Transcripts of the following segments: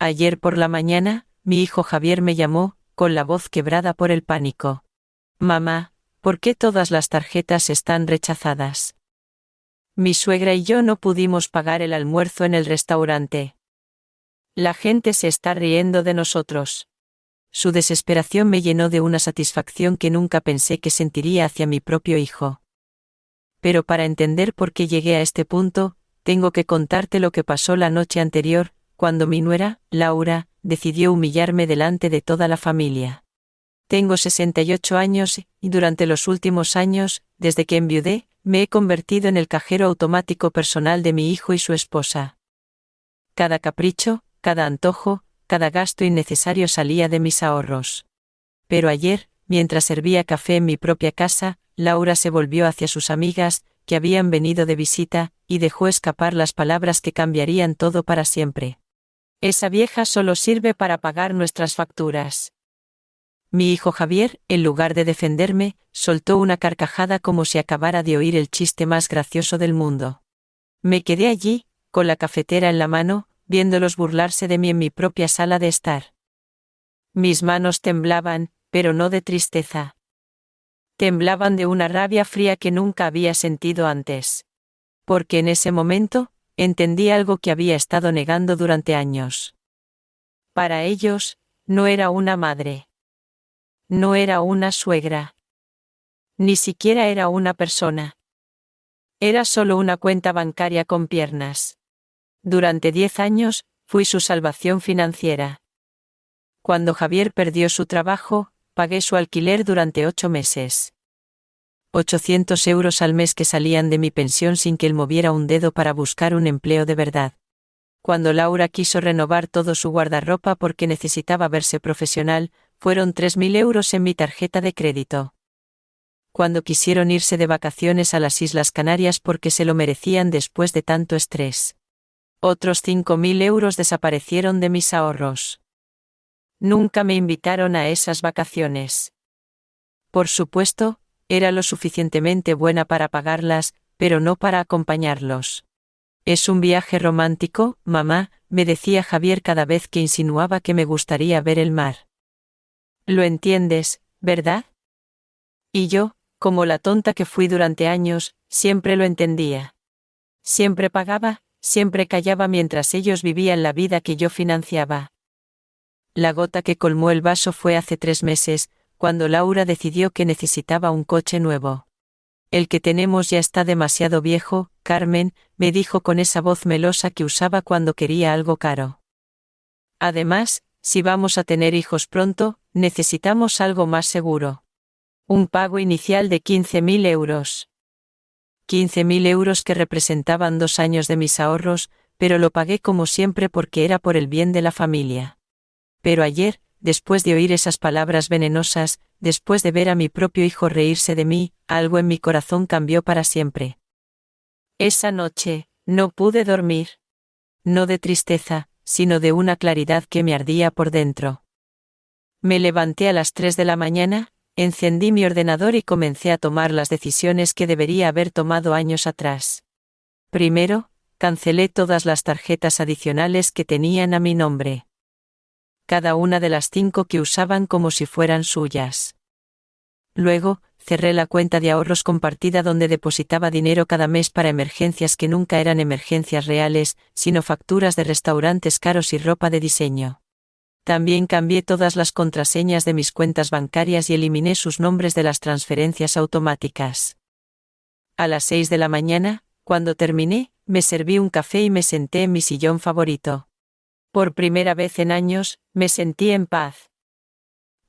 Ayer por la mañana, mi hijo Javier me llamó, con la voz quebrada por el pánico. Mamá, ¿por qué todas las tarjetas están rechazadas? Mi suegra y yo no pudimos pagar el almuerzo en el restaurante. La gente se está riendo de nosotros. Su desesperación me llenó de una satisfacción que nunca pensé que sentiría hacia mi propio hijo. Pero para entender por qué llegué a este punto, tengo que contarte lo que pasó la noche anterior, cuando mi nuera, Laura, decidió humillarme delante de toda la familia. Tengo 68 años y durante los últimos años, desde que enviudé, me he convertido en el cajero automático personal de mi hijo y su esposa. Cada capricho, cada antojo, cada gasto innecesario salía de mis ahorros. Pero ayer, mientras servía café en mi propia casa, Laura se volvió hacia sus amigas, que habían venido de visita, y dejó escapar las palabras que cambiarían todo para siempre. Esa vieja solo sirve para pagar nuestras facturas. Mi hijo Javier, en lugar de defenderme, soltó una carcajada como si acabara de oír el chiste más gracioso del mundo. Me quedé allí, con la cafetera en la mano, viéndolos burlarse de mí en mi propia sala de estar. Mis manos temblaban, pero no de tristeza. Temblaban de una rabia fría que nunca había sentido antes. Porque en ese momento, entendí algo que había estado negando durante años. Para ellos, no era una madre. No era una suegra. Ni siquiera era una persona. Era solo una cuenta bancaria con piernas. Durante 10 años, fui su salvación financiera. Cuando Javier perdió su trabajo, pagué su alquiler durante 8 meses. 800 euros al mes que salían de mi pensión sin que él moviera un dedo para buscar un empleo de verdad. Cuando Laura quiso renovar todo su guardarropa porque necesitaba verse profesional, fueron 3.000 euros en mi tarjeta de crédito. Cuando quisieron irse de vacaciones a las Islas Canarias porque se lo merecían después de tanto estrés. Otros 5.000 euros desaparecieron de mis ahorros. Nunca me invitaron a esas vacaciones. Por supuesto, era lo suficientemente buena para pagarlas, pero no para acompañarlos. «Es un viaje romántico, mamá», me decía Javier cada vez que insinuaba que me gustaría ver el mar. «Lo entiendes, ¿verdad?» Y yo, como la tonta que fui durante años, siempre lo entendía. Siempre pagaba, siempre callaba mientras ellos vivían la vida que yo financiaba. La gota que colmó el vaso fue hace 3 meses, cuando Laura decidió que necesitaba un coche nuevo. «El que tenemos ya está demasiado viejo, Carmen», me dijo con esa voz melosa que usaba cuando quería algo caro. «Además, si vamos a tener hijos pronto, necesitamos algo más seguro. Un pago inicial de 15.000 euros. 15.000 euros que representaban 2 años de mis ahorros, pero lo pagué como siempre porque era por el bien de la familia. Pero ayer, después de oír esas palabras venenosas, después de ver a mi propio hijo reírse de mí, algo en mi corazón cambió para siempre. Esa noche, no pude dormir. No de tristeza, sino de una claridad que me ardía por dentro. Me levanté a las 3 de la mañana, encendí mi ordenador y comencé a tomar las decisiones que debería haber tomado años atrás. Primero, cancelé todas las tarjetas adicionales que tenían a mi nombre. Cada una de las 5 que usaban como si fueran suyas. Luego, cerré la cuenta de ahorros compartida donde depositaba dinero cada mes para emergencias que nunca eran emergencias reales, sino facturas de restaurantes caros y ropa de diseño. También cambié todas las contraseñas de mis cuentas bancarias y eliminé sus nombres de las transferencias automáticas. A las 6 de la mañana, cuando terminé, me serví un café y me senté en mi sillón favorito. Por primera vez en años, me sentí en paz.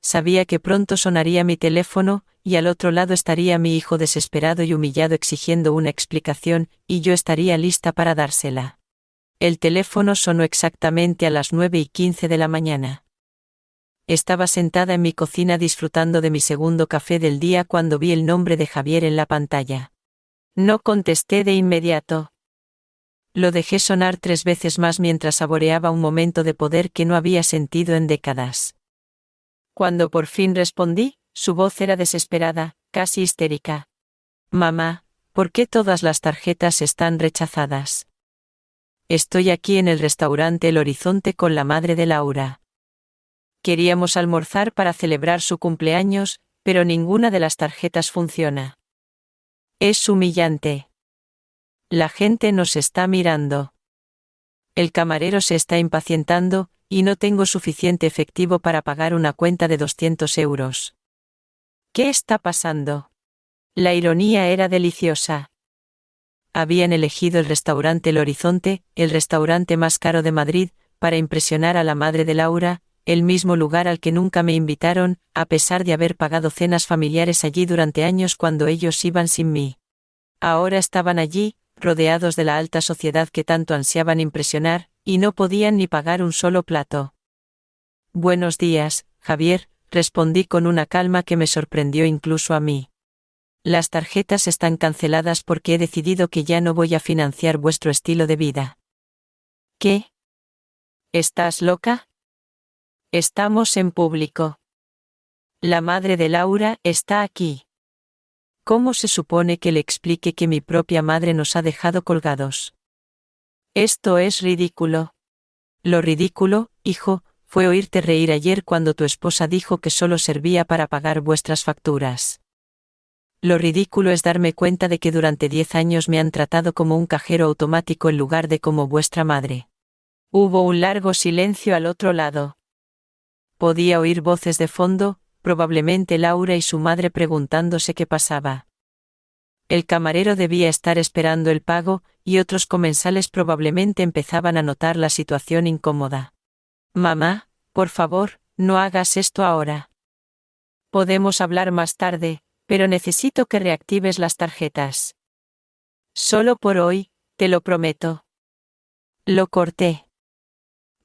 Sabía que pronto sonaría mi teléfono, y al otro lado estaría mi hijo desesperado y humillado exigiendo una explicación, y yo estaría lista para dársela. El teléfono sonó exactamente a las 9:15 de la mañana. Estaba sentada en mi cocina disfrutando de mi segundo café del día cuando vi el nombre de Javier en la pantalla. No contesté de inmediato. Lo dejé sonar 3 veces más mientras saboreaba un momento de poder que no había sentido en décadas. Cuando por fin respondí, su voz era desesperada, casi histérica. «Mamá, ¿por qué todas las tarjetas están rechazadas?» Estoy aquí en el restaurante El Horizonte con la madre de Laura. Queríamos almorzar para celebrar su cumpleaños, pero ninguna de las tarjetas funciona. Es humillante. La gente nos está mirando. El camarero se está impacientando, y no tengo suficiente efectivo para pagar una cuenta de 200 euros. ¿Qué está pasando? La ironía era deliciosa. Habían elegido el restaurante El Horizonte, el restaurante más caro de Madrid, para impresionar a la madre de Laura, el mismo lugar al que nunca me invitaron, a pesar de haber pagado cenas familiares allí durante años cuando ellos iban sin mí. Ahora estaban allí, rodeados de la alta sociedad que tanto ansiaban impresionar, y no podían ni pagar un solo plato. Buenos días, Javier, respondí con una calma que me sorprendió incluso a mí. Las tarjetas están canceladas porque he decidido que ya no voy a financiar vuestro estilo de vida. ¿Qué? ¿Estás loca? Estamos en público. La madre de Laura está aquí. ¿Cómo se supone que le explique que mi propia madre nos ha dejado colgados? Esto es ridículo. Lo ridículo, hijo, fue oírte reír ayer cuando tu esposa dijo que solo servía para pagar vuestras facturas. Lo ridículo es darme cuenta de que durante 10 años me han tratado como un cajero automático en lugar de como vuestra madre. Hubo un largo silencio al otro lado. Podía oír voces de fondo, probablemente Laura y su madre preguntándose qué pasaba. El camarero debía estar esperando el pago, y otros comensales probablemente empezaban a notar la situación incómoda. Mamá, por favor, no hagas esto ahora. Podemos hablar más tarde, pero necesito que reactives las tarjetas. Solo por hoy, te lo prometo. Lo corté.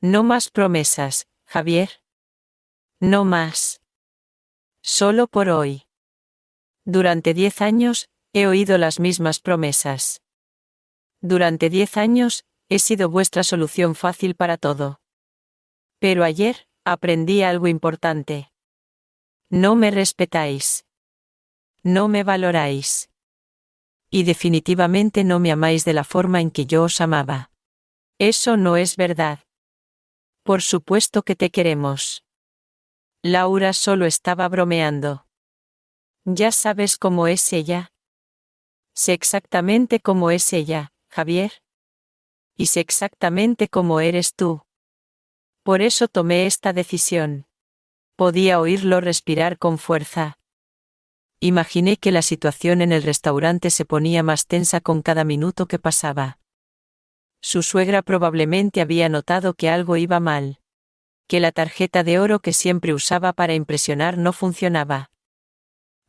No más promesas, Javier. No más. Solo por hoy. Durante 10 años, he oído las mismas promesas. Durante 10 años, he sido vuestra solución fácil para todo. Pero ayer, aprendí algo importante. No me respetáis. No me valoráis. Y definitivamente no me amáis de la forma en que yo os amaba. Eso no es verdad. Por supuesto que te queremos. Laura solo estaba bromeando. Ya sabes cómo es ella. Sé exactamente cómo es ella, Javier. Y sé exactamente cómo eres tú. Por eso tomé esta decisión. Podía oírlo respirar con fuerza. Imaginé que la situación en el restaurante se ponía más tensa con cada minuto que pasaba. Su suegra probablemente había notado que algo iba mal. Que la tarjeta de oro que siempre usaba para impresionar no funcionaba.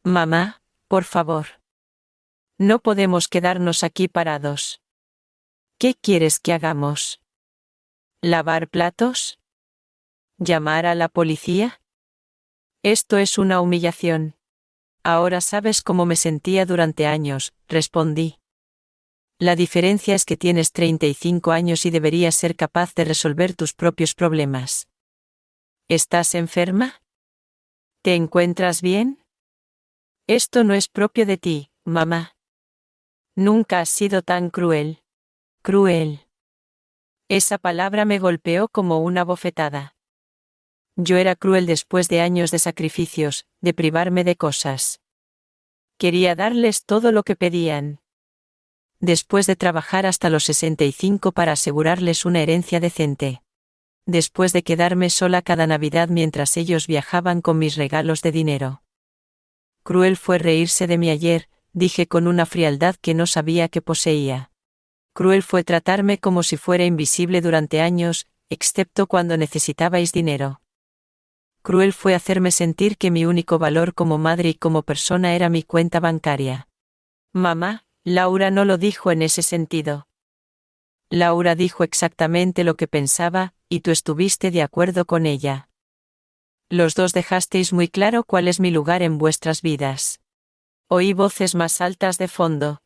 Mamá, por favor. No podemos quedarnos aquí parados. ¿Qué quieres que hagamos? ¿Lavar platos? ¿Llamar a la policía? Esto es una humillación. Ahora sabes cómo me sentía durante años, respondí. La diferencia es que tienes 35 años y deberías ser capaz de resolver tus propios problemas. ¿Estás enferma? ¿Te encuentras bien? Esto no es propio de ti, mamá. Nunca has sido tan cruel. Cruel. Esa palabra me golpeó como una bofetada. Yo era cruel después de años de sacrificios, de privarme de cosas. Quería darles todo lo que pedían. Después de trabajar hasta los 65 para asegurarles una herencia decente. Después de quedarme sola cada Navidad mientras ellos viajaban con mis regalos de dinero. Cruel fue reírse de mí ayer, dije con una frialdad que no sabía que poseía. Cruel fue tratarme como si fuera invisible durante años, excepto cuando necesitabais dinero. Cruel fue hacerme sentir que mi único valor como madre y como persona era mi cuenta bancaria. Mamá, Laura no lo dijo en ese sentido. Laura dijo exactamente lo que pensaba, y tú estuviste de acuerdo con ella. Los dos dejasteis muy claro cuál es mi lugar en vuestras vidas. Oí voces más altas de fondo.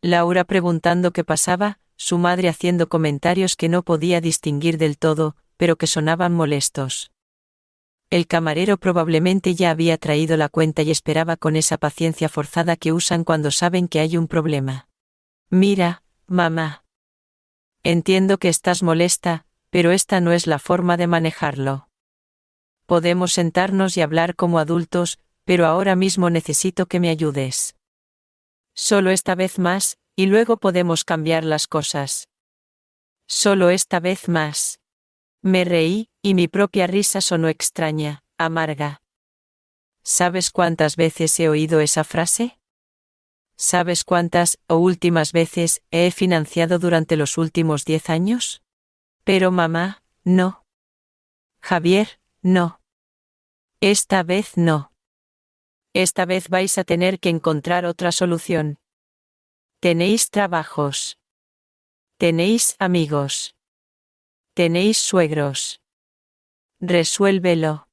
Laura preguntando qué pasaba, su madre haciendo comentarios que no podía distinguir del todo, pero que sonaban molestos. El camarero probablemente ya había traído la cuenta y esperaba con esa paciencia forzada que usan cuando saben que hay un problema. Mira, mamá. Entiendo que estás molesta, pero esta no es la forma de manejarlo. Podemos sentarnos y hablar como adultos, pero ahora mismo necesito que me ayudes. Solo esta vez más, y luego podemos cambiar las cosas. Solo esta vez más. Me reí, y mi propia risa sonó extraña, amarga. ¿Sabes cuántas veces he oído esa frase? ¿Sabes cuántas, o últimas veces, he financiado durante los últimos 10 años? Pero mamá, no. Javier, no. Esta vez no. Esta vez vais a tener que encontrar otra solución. Tenéis trabajos. Tenéis amigos. Tenéis suegros. Resuélvelo.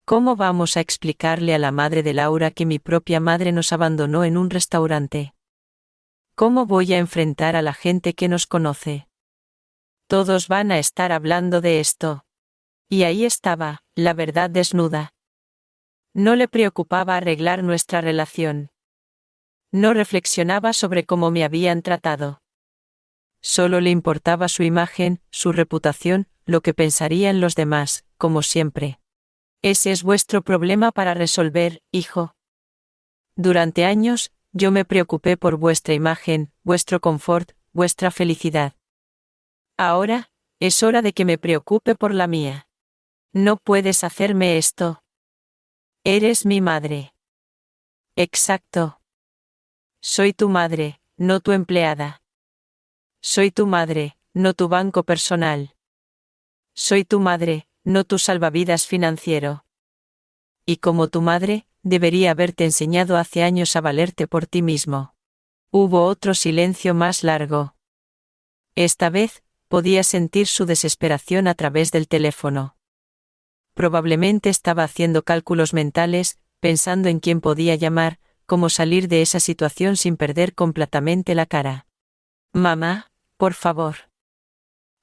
¿Cómo vamos a explicarle a la madre de Laura que mi propia madre nos abandonó en un restaurante? ¿Cómo voy a enfrentar a la gente que nos conoce? Todos van a estar hablando de esto. Y ahí estaba, la verdad desnuda. No le preocupaba arreglar nuestra relación. No reflexionaba sobre cómo me habían tratado. Solo le importaba su imagen, su reputación, lo que pensarían los demás, como siempre. Ese es vuestro problema para resolver, hijo. Durante años, yo me preocupé por vuestra imagen, vuestro confort, vuestra felicidad. Ahora, es hora de que me preocupe por la mía. No puedes hacerme esto. Eres mi madre. Exacto. Soy tu madre, no tu empleada. Soy tu madre, no tu banco personal. Soy tu madre, no tu salvavidas financiero. Y como tu madre, debería haberte enseñado hace años a valerte por ti mismo. Hubo otro silencio más largo. Esta vez, podía sentir su desesperación a través del teléfono. Probablemente estaba haciendo cálculos mentales, pensando en quién podía llamar, cómo salir de esa situación sin perder completamente la cara. Mamá, por favor.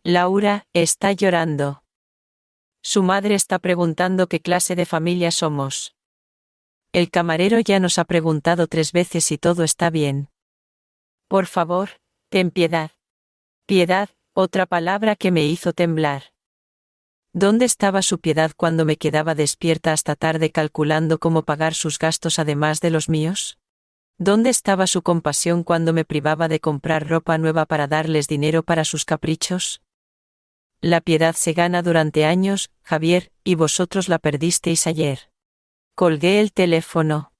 Laura está llorando. Su madre está preguntando qué clase de familia somos. El camarero ya nos ha preguntado 3 veces si todo está bien. Por favor, ten piedad. Piedad, otra palabra que me hizo temblar. ¿Dónde estaba su piedad cuando me quedaba despierta hasta tarde calculando cómo pagar sus gastos además de los míos? ¿Dónde estaba su compasión cuando me privaba de comprar ropa nueva para darles dinero para sus caprichos? La piedad se gana durante años, Javier, y vosotros la perdisteis ayer. Colgué el teléfono.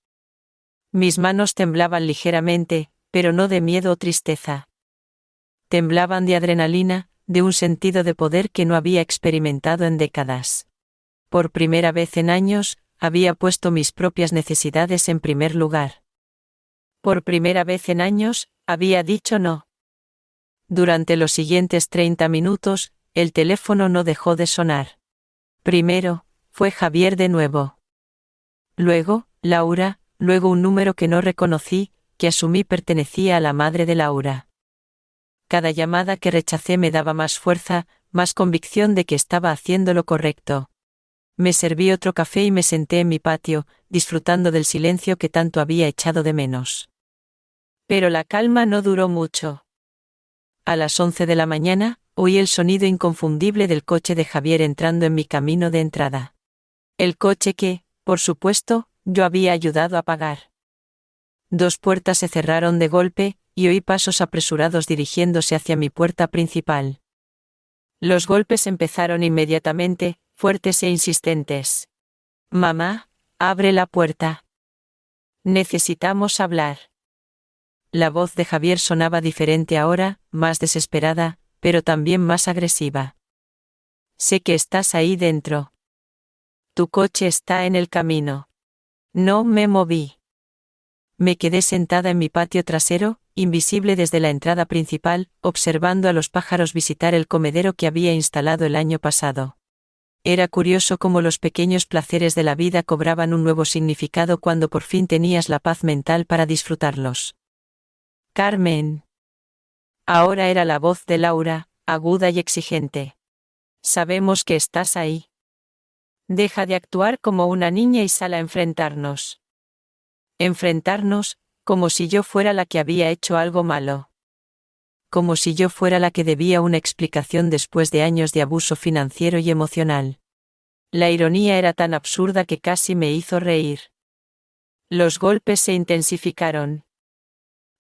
Mis manos temblaban ligeramente, pero no de miedo o tristeza. Temblaban de adrenalina, de un sentido de poder que no había experimentado en décadas. Por primera vez en años, había puesto mis propias necesidades en primer lugar. Por primera vez en años, había dicho no. Durante los siguientes 30 minutos, el teléfono no dejó de sonar. Primero, fue Javier de nuevo. Luego, Laura, luego un número que no reconocí, que asumí pertenecía a la madre de Laura. Cada llamada que rechacé me daba más fuerza, más convicción de que estaba haciendo lo correcto. Me serví otro café y me senté en mi patio, disfrutando del silencio que tanto había echado de menos. Pero la calma no duró mucho. A las 11 de la mañana, oí el sonido inconfundible del coche de Javier entrando en mi camino de entrada. El coche que, por supuesto, yo había ayudado a pagar. 2 puertas se cerraron de golpe, y oí pasos apresurados dirigiéndose hacia mi puerta principal. Los golpes empezaron inmediatamente, fuertes e insistentes. Mamá, abre la puerta. Necesitamos hablar. La voz de Javier sonaba diferente ahora, más desesperada, pero también más agresiva. Sé que estás ahí dentro. Tu coche está en el camino. No me moví. Me quedé sentada en mi patio trasero, invisible desde la entrada principal, observando a los pájaros visitar el comedero que había instalado el año pasado. Era curioso cómo los pequeños placeres de la vida cobraban un nuevo significado cuando por fin tenías la paz mental para disfrutarlos. Carmen. Ahora era la voz de Laura, aguda y exigente. Sabemos que estás ahí. Deja de actuar como una niña y sal a enfrentarnos. Enfrentarnos, como si yo fuera la que había hecho algo malo. como si yo fuera la que debía una explicación después de años de abuso financiero y emocional. La ironía era tan absurda que casi me hizo reír. Los golpes se intensificaron.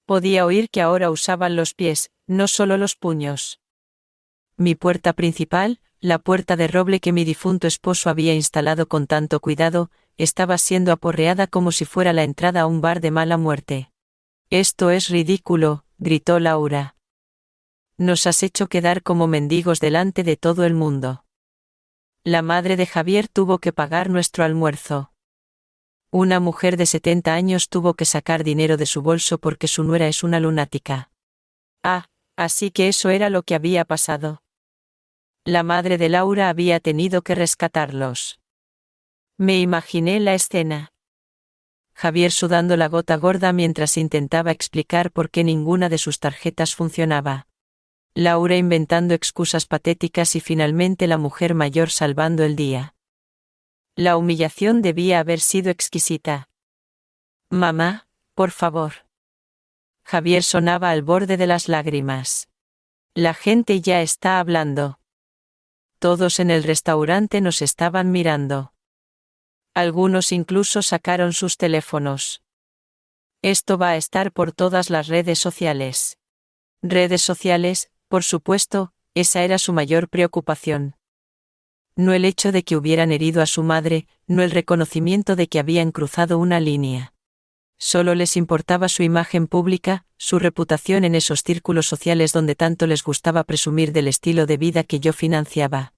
Podía oír que ahora usaban los pies, no solo los puños. Mi puerta principal, la puerta de roble que mi difunto esposo había instalado con tanto cuidado, estaba siendo aporreada como si fuera la entrada a un bar de mala muerte. «Esto es ridículo», gritó Laura. «Nos has hecho quedar como mendigos delante de todo el mundo». La madre de Javier tuvo que pagar nuestro almuerzo. Una mujer de 70 años tuvo que sacar dinero de su bolso porque su nuera es una lunática. Ah, así que eso era lo que había pasado. La madre de Laura había tenido que rescatarlos. Me imaginé la escena. Javier sudando la gota gorda mientras intentaba explicar por qué ninguna de sus tarjetas funcionaba. Laura inventando excusas patéticas y finalmente la mujer mayor salvando el día. La humillación debía haber sido exquisita. «Mamá, por favor». Javier sonaba al borde de las lágrimas. «La gente ya está hablando». Todos en el restaurante nos estaban mirando. Algunos incluso sacaron sus teléfonos. «Esto va a estar por todas las redes sociales». Redes sociales, por supuesto, esa era su mayor preocupación. No el hecho de que hubieran herido a su madre, no el reconocimiento de que habían cruzado una línea. Solo les importaba su imagen pública, su reputación en esos círculos sociales donde tanto les gustaba presumir del estilo de vida que yo financiaba.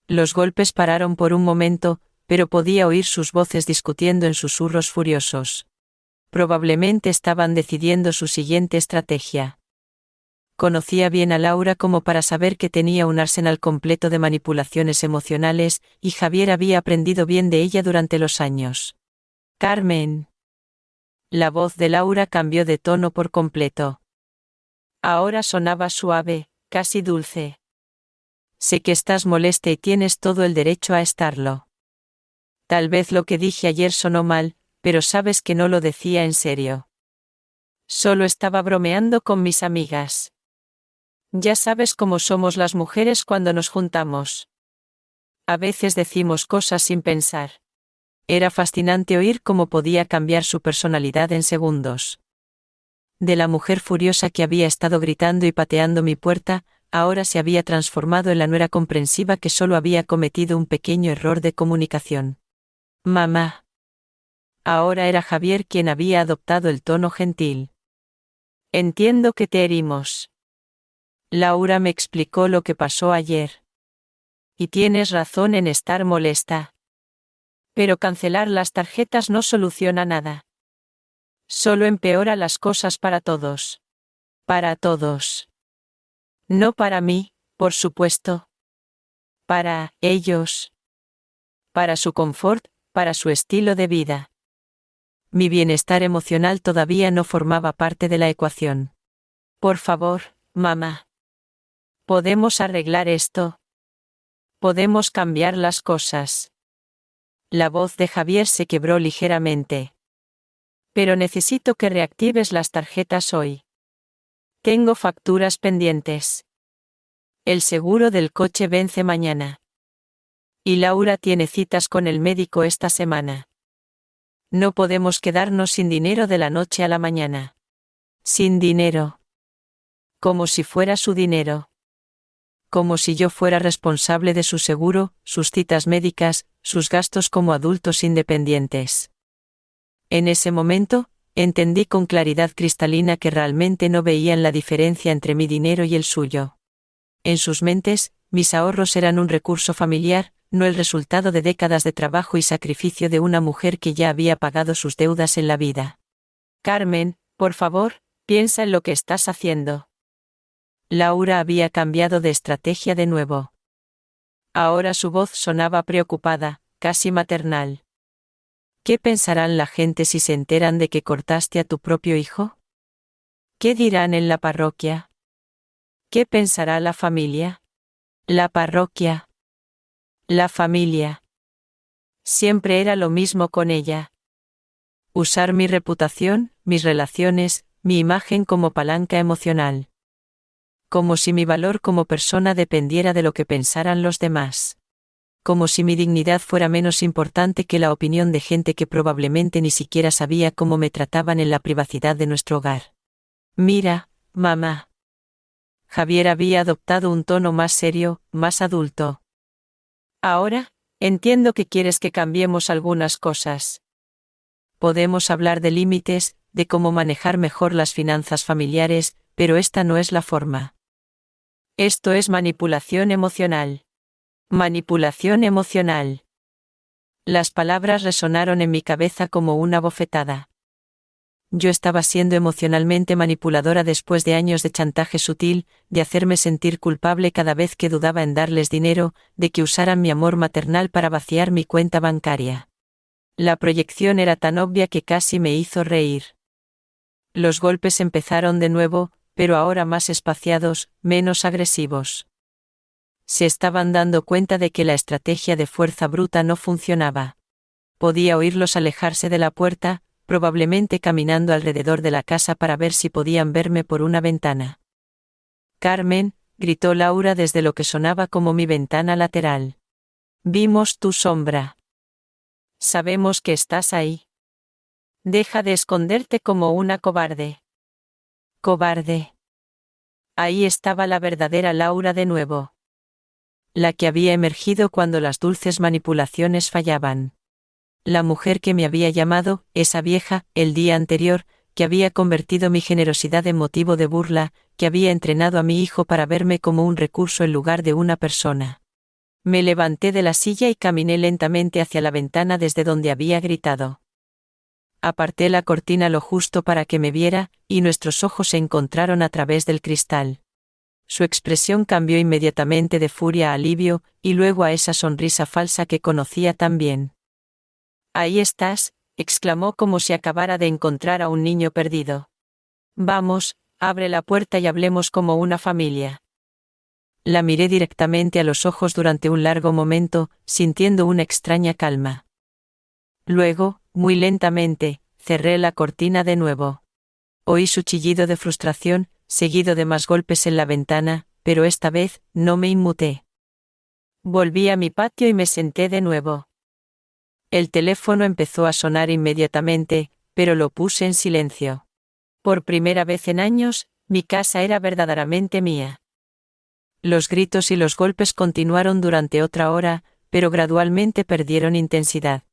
Los golpes pararon por un momento, pero podía oír sus voces discutiendo en susurros furiosos. Probablemente estaban decidiendo su siguiente estrategia. Conocía bien a Laura como para saber que tenía un arsenal completo de manipulaciones emocionales, y Javier había aprendido bien de ella durante los años. «Carmen». La voz de Laura cambió de tono por completo. Ahora sonaba suave, casi dulce. «Sé que estás molesta y tienes todo el derecho a estarlo. Tal vez lo que dije ayer sonó mal, pero sabes que no lo decía en serio. Solo estaba bromeando con mis amigas. Ya sabes cómo somos las mujeres cuando nos juntamos. A veces decimos cosas sin pensar». Era fascinante oír cómo podía cambiar su personalidad en segundos. De la mujer furiosa que había estado gritando y pateando mi puerta, ahora se había transformado en la nuera comprensiva que solo había cometido un pequeño error de comunicación. «Mamá». Ahora era Javier quien había adoptado el tono gentil. «Entiendo que te herimos. Laura me explicó lo que pasó ayer. Y tienes razón en estar molesta. Pero cancelar las tarjetas no soluciona nada. Solo empeora las cosas para todos. Para todos. No para mí, por supuesto. Para ellos. Para su confort, para su estilo de vida. Mi bienestar emocional todavía no formaba parte de la ecuación. Por favor, mamá. ¿Podemos arreglar esto? Podemos cambiar las cosas. La voz de Javier se quebró ligeramente. Pero necesito que reactives las tarjetas hoy. Tengo facturas pendientes. El seguro del coche vence mañana. Y Laura tiene citas con el médico esta semana. No podemos quedarnos sin dinero de la noche a la mañana. Sin dinero. Como si fuera su dinero. Como si yo fuera responsable de su seguro, sus citas médicas, sus gastos como adultos independientes. En ese momento, entendí con claridad cristalina que realmente no veían la diferencia entre mi dinero y el suyo. En sus mentes, mis ahorros eran un recurso familiar, no el resultado de décadas de trabajo y sacrificio de una mujer que ya había pagado sus deudas en la vida. «Carmen, por favor, piensa en lo que estás haciendo». Laura había cambiado de estrategia de nuevo. Ahora su voz sonaba preocupada, casi maternal. ¿Qué pensarán la gente si se enteran de que cortaste a tu propio hijo? ¿Qué dirán en la parroquia? ¿Qué pensará la familia? La parroquia. La familia. Siempre era lo mismo con ella. Usar mi reputación, mis relaciones, mi imagen como palanca emocional. Como si mi valor como persona dependiera de lo que pensaran los demás. Como si mi dignidad fuera menos importante que la opinión de gente que probablemente ni siquiera sabía cómo me trataban en la privacidad de nuestro hogar. Mira, mamá. Javier había adoptado un tono más serio, más adulto. Ahora, entiendo que quieres que cambiemos algunas cosas. Podemos hablar de límites, de cómo manejar mejor las finanzas familiares, pero esta no es la forma. Esto es manipulación emocional. Manipulación emocional. Las palabras resonaron en mi cabeza como una bofetada. Yo estaba siendo emocionalmente manipuladora después de años de chantaje sutil, de hacerme sentir culpable cada vez que dudaba en darles dinero, de que usaran mi amor maternal para vaciar mi cuenta bancaria. La proyección era tan obvia que casi me hizo reír. Los golpes empezaron de nuevo, pero ahora más espaciados, menos agresivos. Se estaban dando cuenta de que la estrategia de fuerza bruta no funcionaba. Podía oírlos alejarse de la puerta, probablemente caminando alrededor de la casa para ver si podían verme por una ventana. «Carmen», gritó Laura desde lo que sonaba como mi ventana lateral. «Vimos tu sombra. Sabemos que estás ahí. Deja de esconderte como una cobarde». Cobarde. Ahí estaba la verdadera Laura de nuevo. La que había emergido cuando las dulces manipulaciones fallaban. La mujer que me había llamado, esa vieja, el día anterior, que había convertido mi generosidad en motivo de burla, que había entrenado a mi hijo para verme como un recurso en lugar de una persona. Me levanté de la silla y caminé lentamente hacia la ventana desde donde había gritado. Aparté la cortina lo justo para que me viera, y nuestros ojos se encontraron a través del cristal. Su expresión cambió inmediatamente de furia a alivio, y luego a esa sonrisa falsa que conocía tan bien. «Ahí estás», exclamó como si acabara de encontrar a un niño perdido. «Vamos, abre la puerta y hablemos como una familia». La miré directamente a los ojos durante un largo momento, sintiendo una extraña calma. Luego, muy lentamente, cerré la cortina de nuevo. Oí su chillido de frustración, seguido de más golpes en la ventana, pero esta vez, no me inmuté. Volví a mi patio y me senté de nuevo. El teléfono empezó a sonar inmediatamente, pero lo puse en silencio. Por primera vez en años, mi casa era verdaderamente mía. Los gritos y los golpes continuaron durante otra hora, pero gradualmente perdieron intensidad.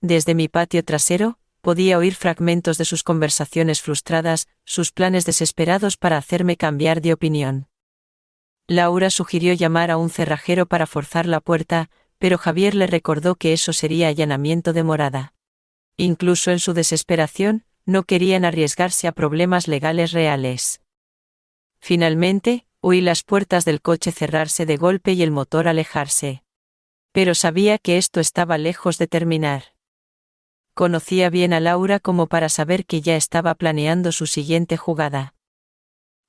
Desde mi patio trasero, podía oír fragmentos de sus conversaciones frustradas, sus planes desesperados para hacerme cambiar de opinión. Laura sugirió llamar a un cerrajero para forzar la puerta, pero Javier le recordó que eso sería allanamiento de morada. Incluso en su desesperación, no querían arriesgarse a problemas legales reales. Finalmente, oí las puertas del coche cerrarse de golpe y el motor alejarse. Pero sabía que esto estaba lejos de terminar. Conocía bien a Laura como para saber que ya estaba planeando su siguiente jugada.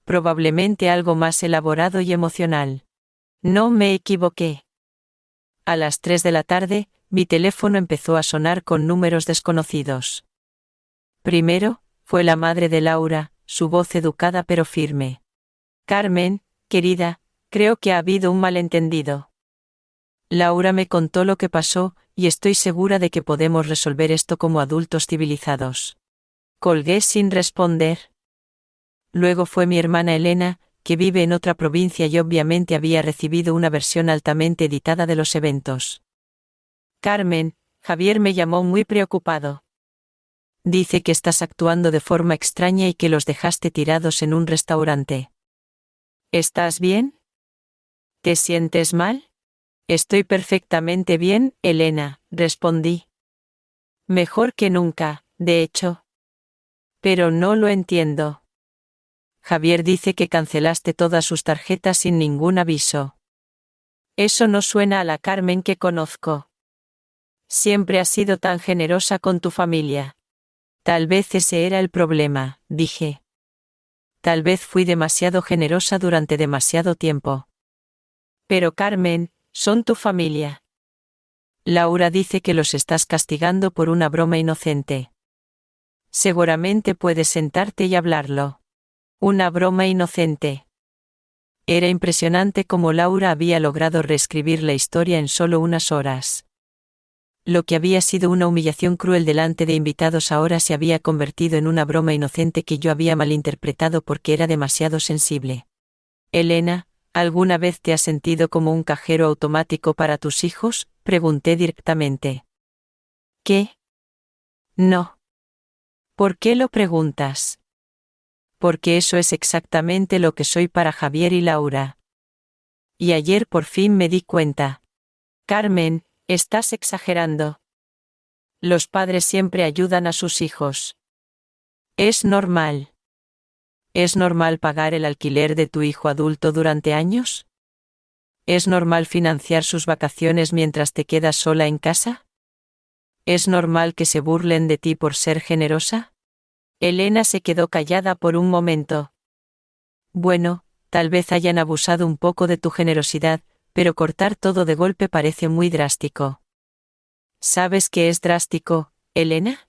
Probablemente algo más elaborado y emocional. No me equivoqué. A las 3 de la tarde, mi teléfono empezó a sonar con números desconocidos. Primero, fue la madre de Laura, su voz educada pero firme. «Carmen, querida, creo que ha habido un malentendido». Laura me contó lo que pasó, y estoy segura de que podemos resolver esto como adultos civilizados. Colgué sin responder. Luego fue mi hermana Elena, que vive en otra provincia y obviamente había recibido una versión altamente editada de los eventos. «Carmen, Javier me llamó muy preocupado. Dice que estás actuando de forma extraña y que los dejaste tirados en un restaurante. ¿Estás bien? ¿Te sientes mal?» «Estoy perfectamente bien, Elena», respondí. «Mejor que nunca, de hecho. Pero no lo entiendo. Javier dice que cancelaste todas sus tarjetas sin ningún aviso. Eso no suena a la Carmen que conozco. Siempre has sido tan generosa con tu familia». «Tal vez ese era el problema», dije. «Tal vez fui demasiado generosa durante demasiado tiempo». «Pero Carmen, son tu familia». «Laura dice que los estás castigando por una broma inocente». «Seguramente puedes sentarte y hablarlo». «Una broma inocente». Era impresionante cómo Laura había logrado reescribir la historia en solo unas horas. Lo que había sido una humillación cruel delante de invitados ahora se había convertido en una broma inocente que yo había malinterpretado porque era demasiado sensible. Elena, ¿alguna vez te has sentido como un cajero automático para tus hijos?, pregunté directamente. ¿Qué? No. ¿Por qué lo preguntas? Porque eso es exactamente lo que soy para Javier y Laura. Y ayer por fin me di cuenta. Carmen, estás exagerando. Los padres siempre ayudan a sus hijos. Es normal. ¿Es normal pagar el alquiler de tu hijo adulto durante años? ¿Es normal financiar sus vacaciones mientras te quedas sola en casa? ¿Es normal que se burlen de ti por ser generosa? Elena se quedó callada por un momento. Bueno, tal vez hayan abusado un poco de tu generosidad, pero cortar todo de golpe parece muy drástico. ¿Sabes qué es drástico, Elena?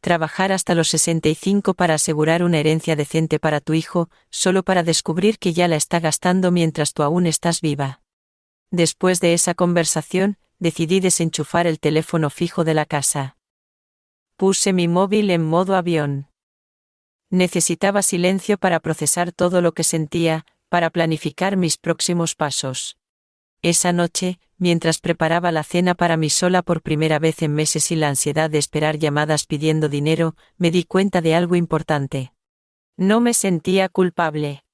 Trabajar hasta los 65 para asegurar una herencia decente para tu hijo, solo para descubrir que ya la está gastando mientras tú aún estás viva. Después de esa conversación, decidí desenchufar el teléfono fijo de la casa. Puse mi móvil en modo avión. Necesitaba silencio para procesar todo lo que sentía, para planificar mis próximos pasos. Esa noche, mientras preparaba la cena para mí sola por primera vez en meses y la ansiedad de esperar llamadas pidiendo dinero, me di cuenta de algo importante. No me sentía culpable.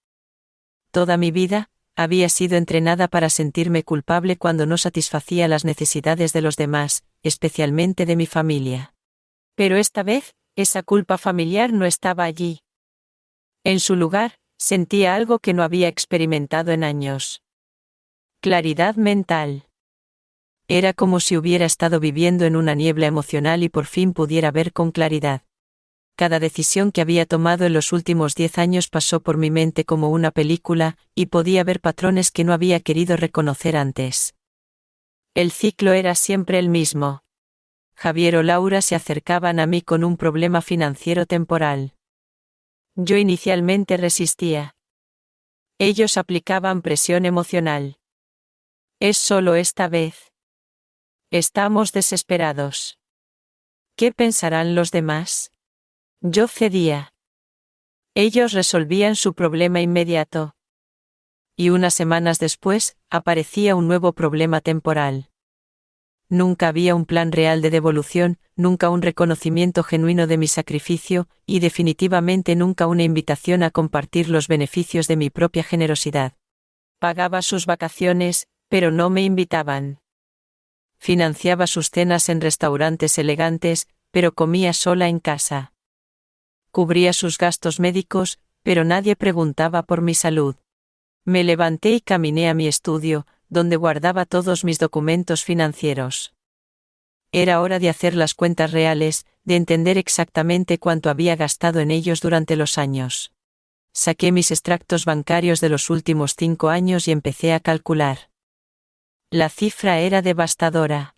Toda mi vida, había sido entrenada para sentirme culpable cuando no satisfacía las necesidades de los demás, especialmente de mi familia. Pero esta vez, esa culpa familiar no estaba allí. En su lugar, sentía algo que no había experimentado en años. Claridad mental. Era como si hubiera estado viviendo en una niebla emocional y por fin pudiera ver con claridad. Cada decisión que había tomado en los últimos 10 años pasó por mi mente como una película, y podía ver patrones que no había querido reconocer antes. El ciclo era siempre el mismo. Javier o Laura se acercaban a mí con un problema financiero temporal. Yo inicialmente resistía. Ellos aplicaban presión emocional. Es solo esta vez. Estamos desesperados. ¿Qué pensarán los demás? Yo cedía. Ellos resolvían su problema inmediato. Y unas semanas después, aparecía un nuevo problema temporal. Nunca había un plan real de devolución, nunca un reconocimiento genuino de mi sacrificio, y definitivamente nunca una invitación a compartir los beneficios de mi propia generosidad. Pagaba sus vacaciones, pero no me invitaban. Financiaba sus cenas en restaurantes elegantes, pero comía sola en casa. Cubría sus gastos médicos, pero nadie preguntaba por mi salud. Me levanté y caminé a mi estudio, donde guardaba todos mis documentos financieros. Era hora de hacer las cuentas reales, de entender exactamente cuánto había gastado en ellos durante los años. Saqué mis extractos bancarios de los últimos 5 años y empecé a calcular. La cifra era devastadora.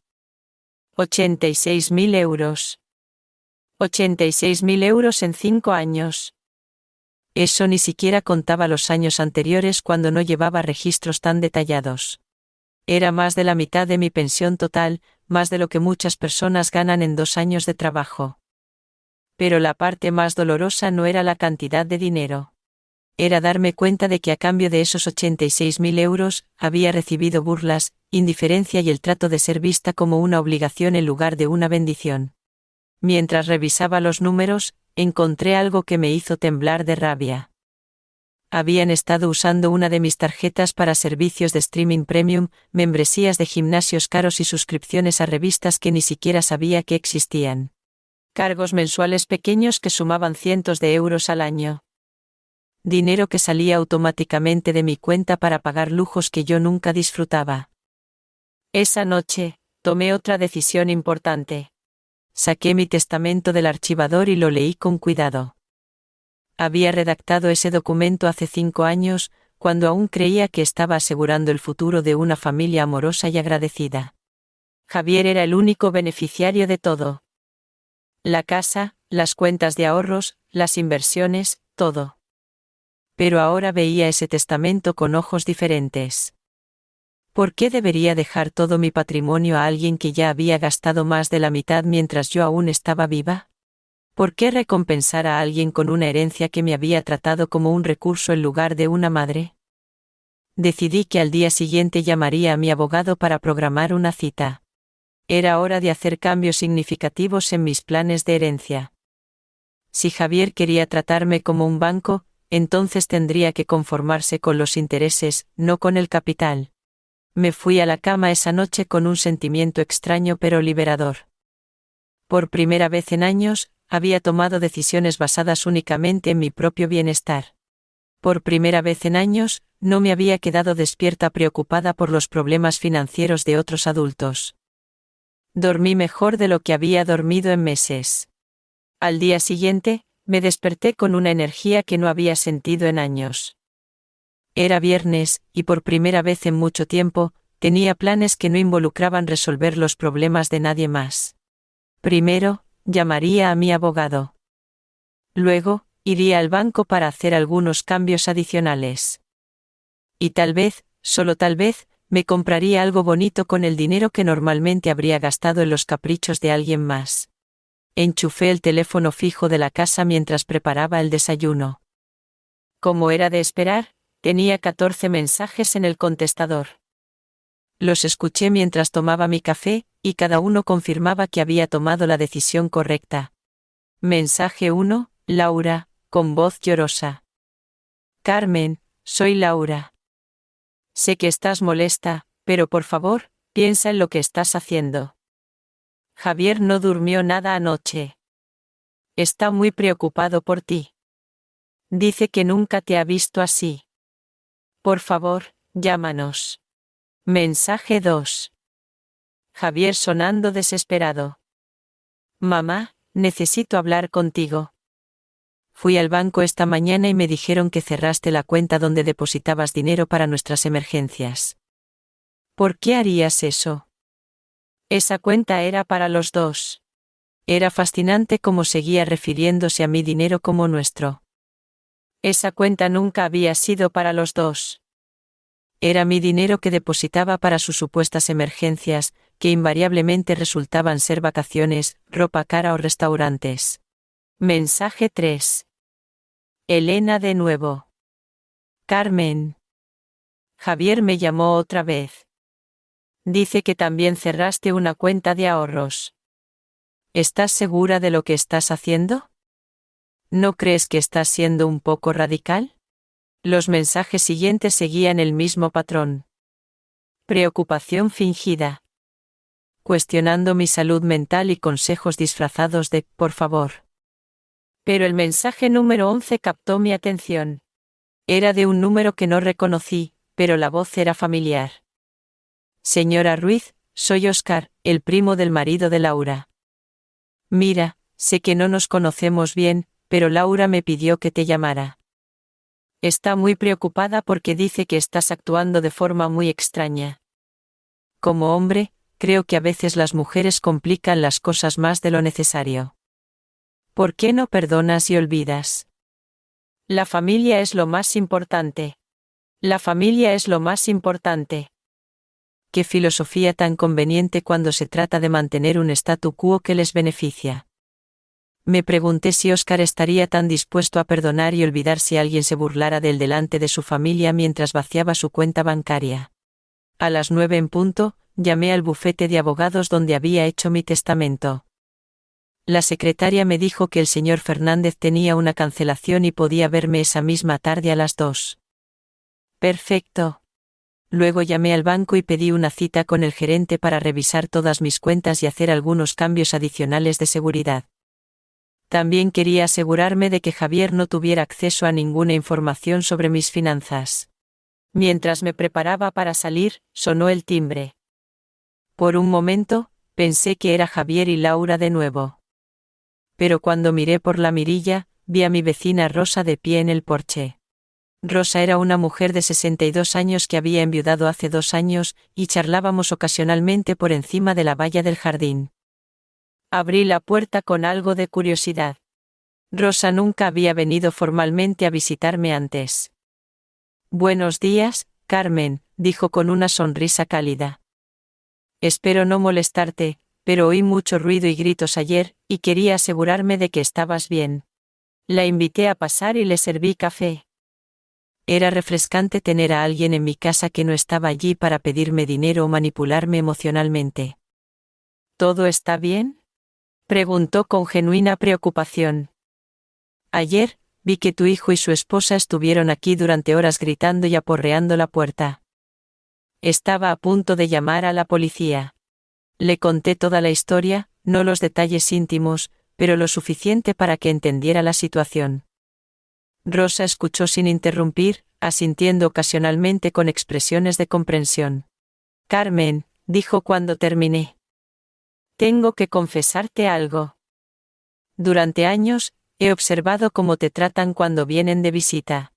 86.000 euros. 86.000 euros en 5 años. Eso ni siquiera contaba los años anteriores cuando no llevaba registros tan detallados. Era más de la mitad de mi pensión total, más de lo que muchas personas ganan en 2 años de trabajo. Pero la parte más dolorosa no era la cantidad de dinero. Era darme cuenta de que a cambio de esos 86.000 euros, había recibido burlas, indiferencia y el trato de ser vista como una obligación en lugar de una bendición. Mientras revisaba los números, encontré algo que me hizo temblar de rabia. Habían estado usando una de mis tarjetas para servicios de streaming premium, membresías de gimnasios caros y suscripciones a revistas que ni siquiera sabía que existían. Cargos mensuales pequeños que sumaban cientos de euros al año. Dinero que salía automáticamente de mi cuenta para pagar lujos que yo nunca disfrutaba. Esa noche, tomé otra decisión importante. Saqué mi testamento del archivador y lo leí con cuidado. Había redactado ese documento hace 5 años, cuando aún creía que estaba asegurando el futuro de una familia amorosa y agradecida. Javier era el único beneficiario de todo. La casa, las cuentas de ahorros, las inversiones, todo. Pero ahora veía ese testamento con ojos diferentes. ¿Por qué debería dejar todo mi patrimonio a alguien que ya había gastado más de la mitad mientras yo aún estaba viva? ¿Por qué recompensar a alguien con una herencia que me había tratado como un recurso en lugar de una madre? Decidí que al día siguiente llamaría a mi abogado para programar una cita. Era hora de hacer cambios significativos en mis planes de herencia. Si Javier quería tratarme como un banco, entonces tendría que conformarse con los intereses, no con el capital. Me fui a la cama esa noche con un sentimiento extraño pero liberador. Por primera vez en años, había tomado decisiones basadas únicamente en mi propio bienestar. Por primera vez en años, no me había quedado despierta preocupada por los problemas financieros de otros adultos. Dormí mejor de lo que había dormido en meses. Al día siguiente, me desperté con una energía que no había sentido en años. Era viernes, y por primera vez en mucho tiempo, tenía planes que no involucraban resolver los problemas de nadie más. Primero, llamaría a mi abogado. Luego, iría al banco para hacer algunos cambios adicionales. Y tal vez, solo tal vez, me compraría algo bonito con el dinero que normalmente habría gastado en los caprichos de alguien más. Enchufé el teléfono fijo de la casa mientras preparaba el desayuno. Como era de esperar, tenía 14 mensajes en el contestador. Los escuché mientras tomaba mi café, y cada uno confirmaba que había tomado la decisión correcta. Mensaje 1, Laura, con voz llorosa. Carmen, soy Laura. Sé que estás molesta, pero por favor, piensa en lo que estás haciendo. Javier no durmió nada anoche. Está muy preocupado por ti. Dice que nunca te ha visto así. Por favor, llámanos. Mensaje 2. Javier sonando desesperado. Mamá, necesito hablar contigo. Fui al banco esta mañana y me dijeron que cerraste la cuenta donde depositabas dinero para nuestras emergencias. ¿Por qué harías eso? Esa cuenta era para los dos. Era fascinante cómo seguía refiriéndose a mi dinero como nuestro. Esa cuenta nunca había sido para los dos. Era mi dinero que depositaba para sus supuestas emergencias, que invariablemente resultaban ser vacaciones, ropa cara o restaurantes. Mensaje 3. Elena de nuevo. Carmen. Javier me llamó otra vez. Dice que también cerraste una cuenta de ahorros. ¿Estás segura de lo que estás haciendo? ¿No crees que estás siendo un poco radical? Los mensajes siguientes seguían el mismo patrón. Preocupación fingida. Cuestionando mi salud mental y consejos disfrazados de, por favor. Pero el mensaje número 11 captó mi atención. Era de un número que no reconocí, pero la voz era familiar. Señora Ruiz, soy Óscar, el primo del marido de Laura. Mira, sé que no nos conocemos bien, pero Laura me pidió que te llamara. Está muy preocupada porque dice que estás actuando de forma muy extraña. Como hombre, creo que a veces las mujeres complican las cosas más de lo necesario. ¿Por qué no perdonas y olvidas? La familia es lo más importante. La familia es lo más importante. Qué filosofía tan conveniente cuando se trata de mantener un statu quo que les beneficia. Me pregunté si Óscar estaría tan dispuesto a perdonar y olvidar si alguien se burlara de él delante de su familia mientras vaciaba su cuenta bancaria. A las 9 en punto, llamé al bufete de abogados donde había hecho mi testamento. La secretaria me dijo que el señor Fernández tenía una cancelación y podía verme esa misma tarde a las 2. Perfecto. Luego llamé al banco y pedí una cita con el gerente para revisar todas mis cuentas y hacer algunos cambios adicionales de seguridad. También quería asegurarme de que Javier no tuviera acceso a ninguna información sobre mis finanzas. Mientras me preparaba para salir, sonó el timbre. Por un momento, pensé que era Javier y Laura de nuevo. Pero cuando miré por la mirilla, vi a mi vecina Rosa de pie en el porche. Rosa era una mujer de 62 años que había enviudado hace 2 años, y charlábamos ocasionalmente por encima de la valla del jardín. Abrí la puerta con algo de curiosidad. Rosa nunca había venido formalmente a visitarme antes. Buenos días, Carmen, dijo con una sonrisa cálida. Espero no molestarte, pero oí mucho ruido y gritos ayer, y quería asegurarme de que estabas bien. La invité a pasar y le serví café. Era refrescante tener a alguien en mi casa que no estaba allí para pedirme dinero o manipularme emocionalmente. ¿Todo está bien?, preguntó con genuina preocupación. Ayer, vi que tu hijo y su esposa estuvieron aquí durante horas gritando y aporreando la puerta. Estaba a punto de llamar a la policía. Le conté toda la historia, no los detalles íntimos, pero lo suficiente para que entendiera la situación. Rosa escuchó sin interrumpir, asintiendo ocasionalmente con expresiones de comprensión. Carmen, dijo cuando terminé. Tengo que confesarte algo. Durante años, he observado cómo te tratan cuando vienen de visita.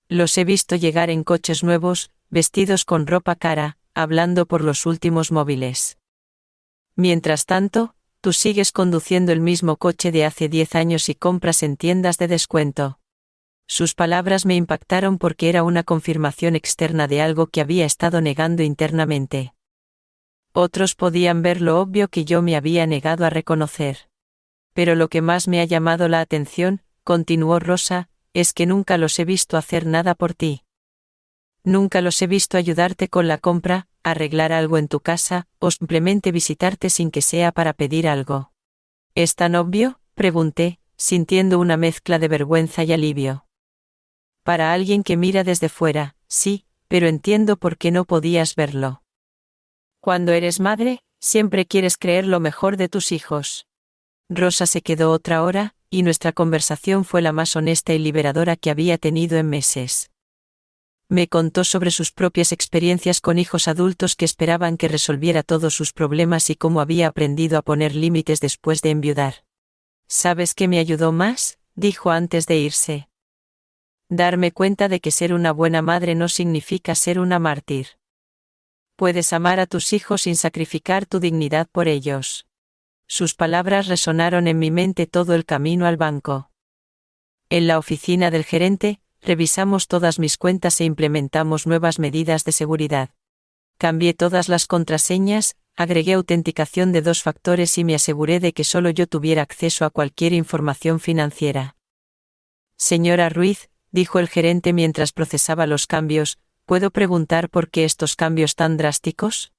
Los he visto llegar en coches nuevos, vestidos con ropa cara, hablando por los últimos móviles. Mientras tanto, tú sigues conduciendo el mismo coche de hace 10 años y compras en tiendas de descuento. Sus palabras me impactaron porque era una confirmación externa de algo que había estado negando internamente. Otros podían ver lo obvio que yo me había negado a reconocer. Pero lo que más me ha llamado la atención, continuó Rosa, es que nunca los he visto hacer nada por ti. Nunca los he visto ayudarte con la compra, arreglar algo en tu casa, o simplemente visitarte sin que sea para pedir algo. ¿Es tan obvio?, pregunté, sintiendo una mezcla de vergüenza y alivio. Para alguien que mira desde fuera, sí, pero entiendo por qué no podías verlo. Cuando eres madre, siempre quieres creer lo mejor de tus hijos. Rosa se quedó otra hora, y nuestra conversación fue la más honesta y liberadora que había tenido en meses. Me contó sobre sus propias experiencias con hijos adultos que esperaban que resolviera todos sus problemas y cómo había aprendido a poner límites después de enviudar. ¿Sabes qué me ayudó más?, dijo antes de irse. Darme cuenta de que ser una buena madre no significa ser una mártir. Puedes amar a tus hijos sin sacrificar tu dignidad por ellos. Sus palabras resonaron en mi mente todo el camino al banco. En la oficina del gerente, revisamos todas mis cuentas e implementamos nuevas medidas de seguridad. Cambié todas las contraseñas, agregué autenticación de 2 factores y me aseguré de que solo yo tuviera acceso a cualquier información financiera. Señora Ruiz, dijo el gerente mientras procesaba los cambios, ¿puedo preguntar por qué estos cambios tan drásticos?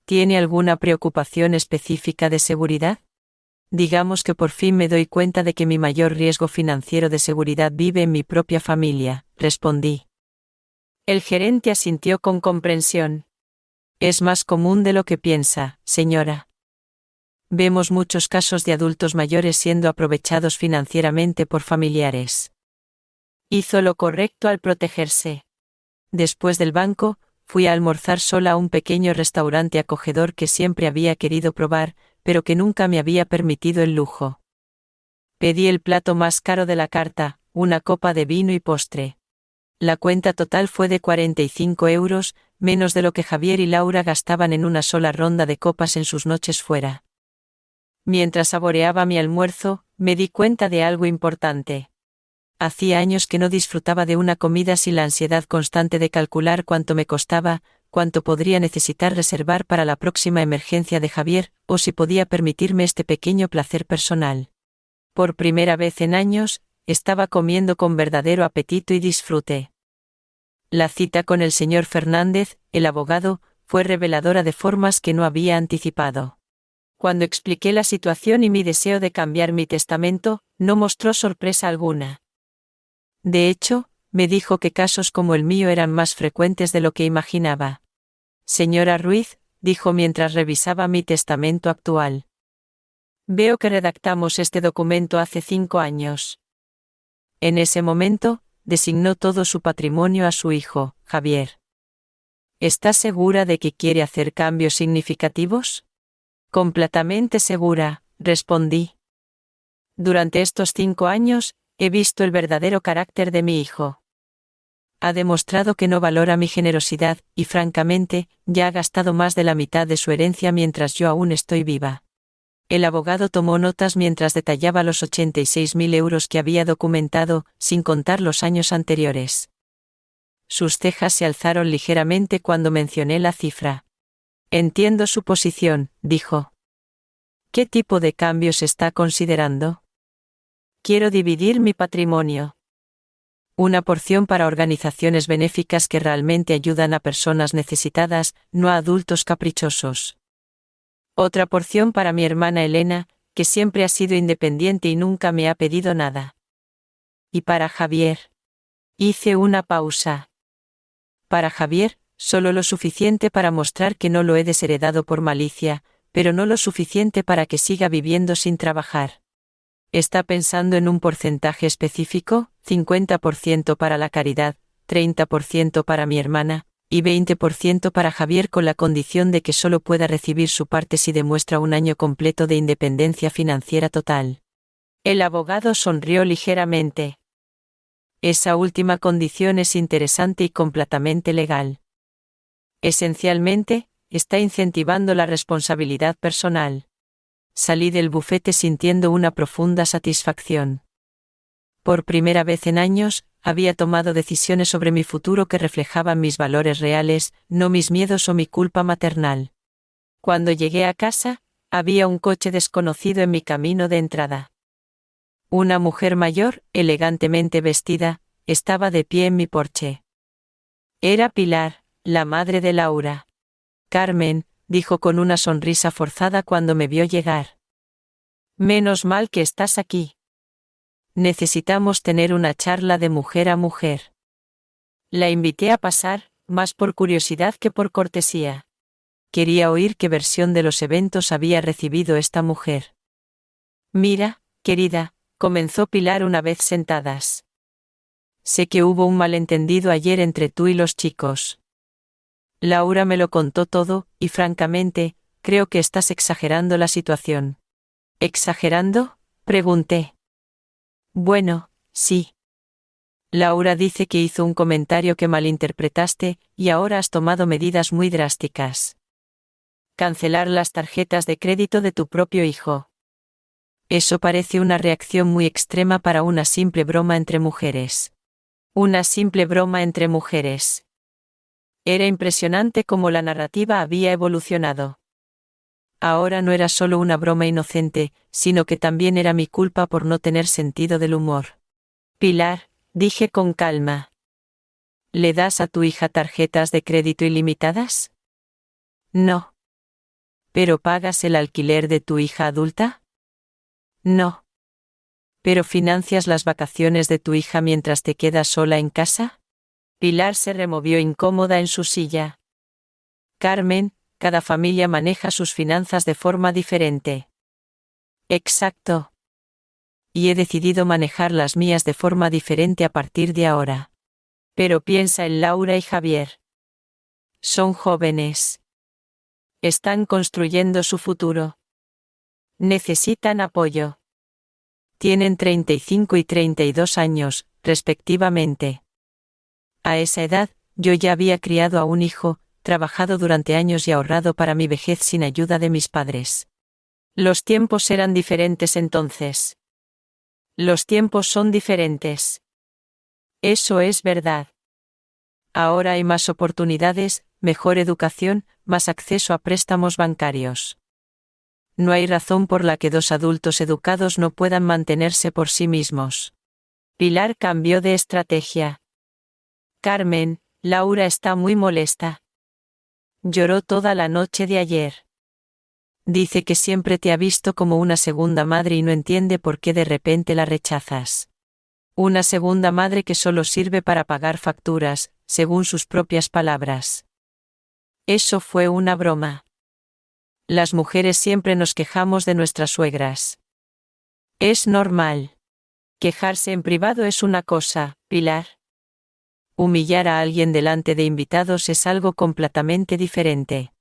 ¿Tiene alguna preocupación específica de seguridad? Digamos que por fin me doy cuenta de que mi mayor riesgo financiero de seguridad vive en mi propia familia, respondí. El gerente asintió con comprensión. Es más común de lo que piensa, señora. Vemos muchos casos de adultos mayores siendo aprovechados financieramente por familiares. Hizo lo correcto al protegerse. Después del banco, fui a almorzar sola a un pequeño restaurante acogedor que siempre había querido probar, pero que nunca me había permitido el lujo. Pedí el plato más caro de la carta, una copa de vino y postre. La cuenta total fue de 45 euros, menos de lo que Javier y Laura gastaban en una sola ronda de copas en sus noches fuera. Mientras saboreaba mi almuerzo, me di cuenta de algo importante. Hacía años que no disfrutaba de una comida sin la ansiedad constante de calcular cuánto me costaba, cuánto podría necesitar reservar para la próxima emergencia de Javier, o si podía permitirme este pequeño placer personal. Por primera vez en años, estaba comiendo con verdadero apetito y disfrute. La cita con el señor Fernández, el abogado, fue reveladora de formas que no había anticipado. Cuando expliqué la situación y mi deseo de cambiar mi testamento, no mostró sorpresa alguna. De hecho, me dijo que casos como el mío eran más frecuentes de lo que imaginaba. Señora Ruiz, dijo mientras revisaba mi testamento actual. Veo que redactamos este documento hace 5 años. En ese momento, designó todo su patrimonio a su hijo, Javier. ¿Estás segura de que quiere hacer cambios significativos? Completamente segura, respondí. Durante estos 5 años, he visto el verdadero carácter de mi hijo. Ha demostrado que no valora mi generosidad, y francamente, ya ha gastado más de la mitad de su herencia mientras yo aún estoy viva. El abogado tomó notas mientras detallaba los 86.000 euros que había documentado, sin contar los años anteriores. sus cejas se alzaron ligeramente cuando mencioné la cifra. Entiendo su posición, dijo. ¿Qué tipo de cambios está considerando? Quiero dividir mi patrimonio. Una porción para organizaciones benéficas que realmente ayudan a personas necesitadas, no a adultos caprichosos. Otra porción para mi hermana Elena, que siempre ha sido independiente y nunca me ha pedido nada. Y para Javier. Hice una pausa. Para Javier, solo lo suficiente para mostrar que no lo he desheredado por malicia, pero no lo suficiente para que siga viviendo sin trabajar. ¿Está pensando en un porcentaje específico? 50% para la caridad, 30% para mi hermana, y 20% para Javier con la condición de que solo pueda recibir su parte si demuestra un año completo de independencia financiera total. El abogado sonrió ligeramente. Esa última condición es interesante y completamente legal. Esencialmente, está incentivando la responsabilidad personal. Salí del bufete sintiendo una profunda satisfacción. Por primera vez en años, había tomado decisiones sobre mi futuro que reflejaban mis valores reales, no mis miedos o mi culpa maternal. Cuando llegué a casa, había un coche desconocido en mi camino de entrada. Una mujer mayor, elegantemente vestida, estaba de pie en mi porche. Era Pilar, la madre de Laura. Carmen, dijo con una sonrisa forzada cuando me vio llegar. Menos mal que estás aquí. Necesitamos tener una charla de mujer a mujer. La invité a pasar, más por curiosidad que por cortesía. Quería oír qué versión de los eventos había recibido esta mujer. Mira, querida, comenzó Pilar una vez sentadas. Sé que hubo un malentendido ayer entre tú y los chicos. Laura me lo contó todo, y francamente, creo que estás exagerando la situación. ¿Exagerando?, pregunté. Bueno, sí. Laura dice que hizo un comentario que malinterpretaste, y ahora has tomado medidas muy drásticas. Cancelar las tarjetas de crédito de tu propio hijo. Eso parece una reacción muy extrema para una simple broma entre mujeres. Una simple broma entre mujeres. Era impresionante cómo la narrativa había evolucionado. Ahora no era solo una broma inocente, sino que también era mi culpa por no tener sentido del humor. Pilar, dije con calma. ¿Le das a tu hija tarjetas de crédito ilimitadas? No. ¿Pero pagas el alquiler de tu hija adulta? No. ¿Pero financias las vacaciones de tu hija mientras te quedas sola en casa? Pilar se removió incómoda en su silla. Carmen, cada familia maneja sus finanzas de forma diferente. Exacto. Y he decidido manejar las mías de forma diferente a partir de ahora. Pero piensa en Laura y Javier. Son jóvenes. Están construyendo su futuro. Necesitan apoyo. Tienen 35 y 32 años, respectivamente. A esa edad, yo ya había criado a un hijo, trabajado durante años y ahorrado para mi vejez sin ayuda de mis padres. Los tiempos eran diferentes entonces. Los tiempos son diferentes. Eso es verdad. Ahora hay más oportunidades, mejor educación, más acceso a préstamos bancarios. No hay razón por la que dos adultos educados no puedan mantenerse por sí mismos. Pilar cambió de estrategia. Carmen, Laura está muy molesta. Lloró toda la noche de ayer. Dice que siempre te ha visto como una segunda madre y no entiende por qué de repente la rechazas. Una segunda madre que solo sirve para pagar facturas, según sus propias palabras. Eso fue una broma. Las mujeres siempre nos quejamos de nuestras suegras. Es normal. Quejarse en privado es una cosa, Pilar. Humillar a alguien delante de invitados es algo completamente diferente.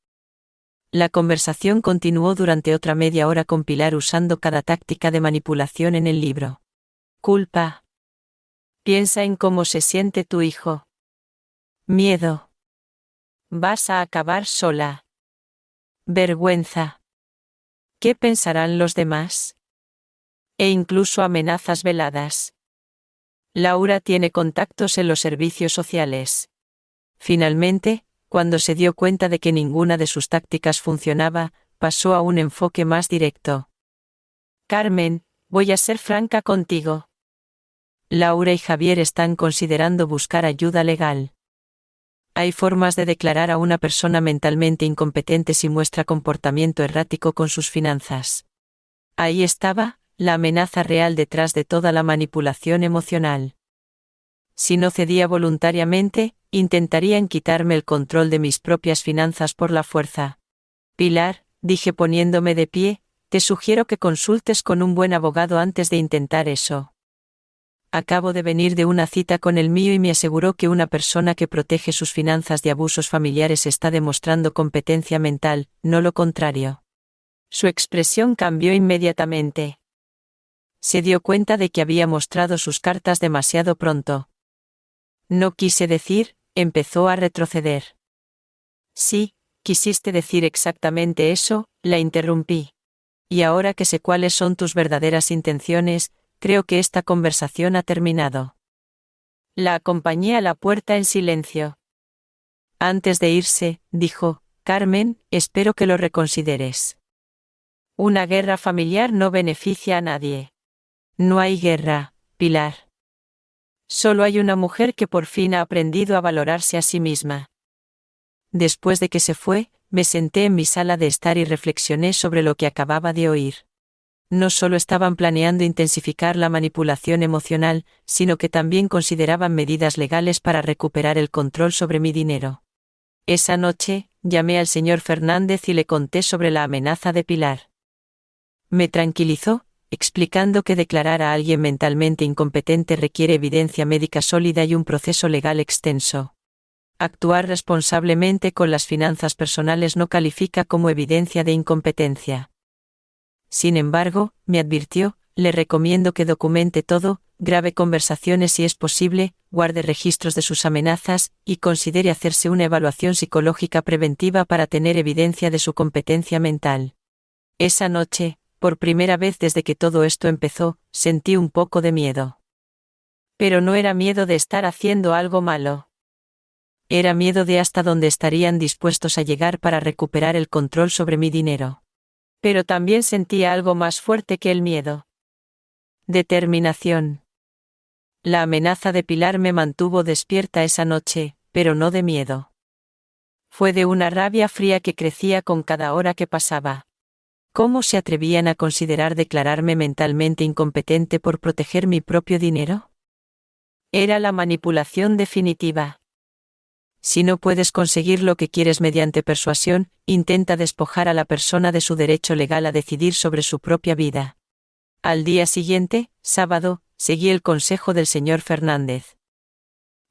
La conversación continuó durante otra media hora con Pilar usando cada táctica de manipulación en el libro. Culpa. Piensa en cómo se siente tu hijo. Miedo. Vas a acabar sola. Vergüenza. ¿Qué pensarán los demás? E incluso amenazas veladas. Laura tiene contactos en los servicios sociales. Finalmente, cuando se dio cuenta de que ninguna de sus tácticas funcionaba, pasó a un enfoque más directo. Carmen, voy a ser franca contigo. Laura y Javier están considerando buscar ayuda legal. Hay formas de declarar a una persona mentalmente incompetente si muestra comportamiento errático con sus finanzas. Ahí estaba, la amenaza real detrás de toda la manipulación emocional. Si no cedía voluntariamente, intentarían quitarme el control de mis propias finanzas por la fuerza. Pilar, dije poniéndome de pie, te sugiero que consultes con un buen abogado antes de intentar eso. Acabo de venir de una cita con el mío y me aseguró que una persona que protege sus finanzas de abusos familiares está demostrando competencia mental, no lo contrario. Su expresión cambió inmediatamente. Se dio cuenta de que había mostrado sus cartas demasiado pronto. No quise decir, empezó a retroceder. Sí, quisiste decir exactamente eso, la interrumpí. Y ahora que sé cuáles son tus verdaderas intenciones, creo que esta conversación ha terminado. La acompañé a la puerta en silencio. Antes de irse, dijo, Carmen, espero que lo reconsideres. Una guerra familiar no beneficia a nadie. No hay guerra, Pilar. Solo hay una mujer que por fin ha aprendido a valorarse a sí misma. Después de que se fue, me senté en mi sala de estar y reflexioné sobre lo que acababa de oír. No solo estaban planeando intensificar la manipulación emocional, sino que también consideraban medidas legales para recuperar el control sobre mi dinero. Esa noche, llamé al señor Fernández y le conté sobre la amenaza de Pilar. Me tranquilizó, explicando que declarar a alguien mentalmente incompetente requiere evidencia médica sólida y un proceso legal extenso. Actuar responsablemente con las finanzas personales no califica como evidencia de incompetencia. Sin embargo, me advirtió, le recomiendo que documente todo, grabe conversaciones si es posible, guarde registros de sus amenazas, y considere hacerse una evaluación psicológica preventiva para tener evidencia de su competencia mental. Esa noche, por primera vez desde que todo esto empezó, sentí un poco de miedo. Pero no era miedo de estar haciendo algo malo. Era miedo de hasta dónde estarían dispuestos a llegar para recuperar el control sobre mi dinero. Pero también sentía algo más fuerte que el miedo. Determinación. La amenaza de Pilar me mantuvo despierta esa noche, pero no de miedo. Fue de una rabia fría que crecía con cada hora que pasaba. ¿Cómo se atrevían a considerar declararme mentalmente incompetente por proteger mi propio dinero? Era la manipulación definitiva. Si no puedes conseguir lo que quieres mediante persuasión, intenta despojar a la persona de su derecho legal a decidir sobre su propia vida. Al día siguiente, sábado, seguí el consejo del señor Fernández.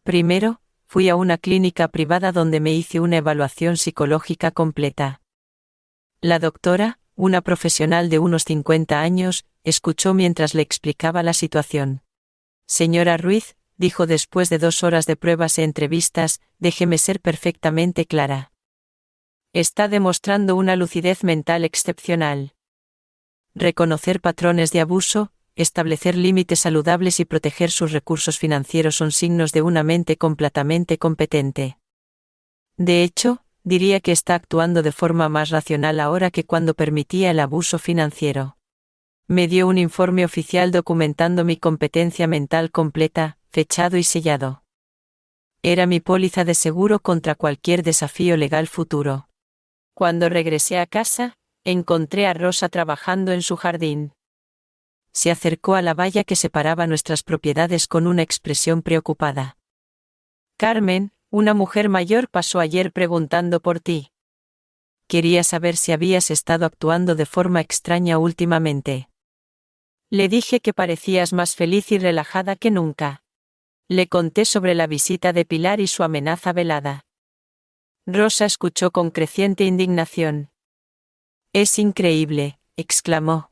Primero, fui a una clínica privada donde me hice una evaluación psicológica completa. La doctora, una profesional de unos 50 años, escuchó mientras le explicaba la situación. Señora Ruiz, dijo después de 2 horas de pruebas e entrevistas, déjeme ser perfectamente clara. Está demostrando una lucidez mental excepcional. Reconocer patrones de abuso, establecer límites saludables y proteger sus recursos financieros son signos de una mente completamente competente. De hecho, diría que está actuando de forma más racional ahora que cuando permitía el abuso financiero. Me dio un informe oficial documentando mi competencia mental completa, fechado y sellado. Era mi póliza de seguro contra cualquier desafío legal futuro. Cuando regresé a casa, encontré a Rosa trabajando en su jardín. Se acercó a la valla que separaba nuestras propiedades con una expresión preocupada. Carmen, una mujer mayor pasó ayer preguntando por ti. Quería saber si habías estado actuando de forma extraña últimamente. Le dije que parecías más feliz y relajada que nunca. Le conté sobre la visita de Pilar y su amenaza velada. Rosa escuchó con creciente indignación. Es increíble, exclamó.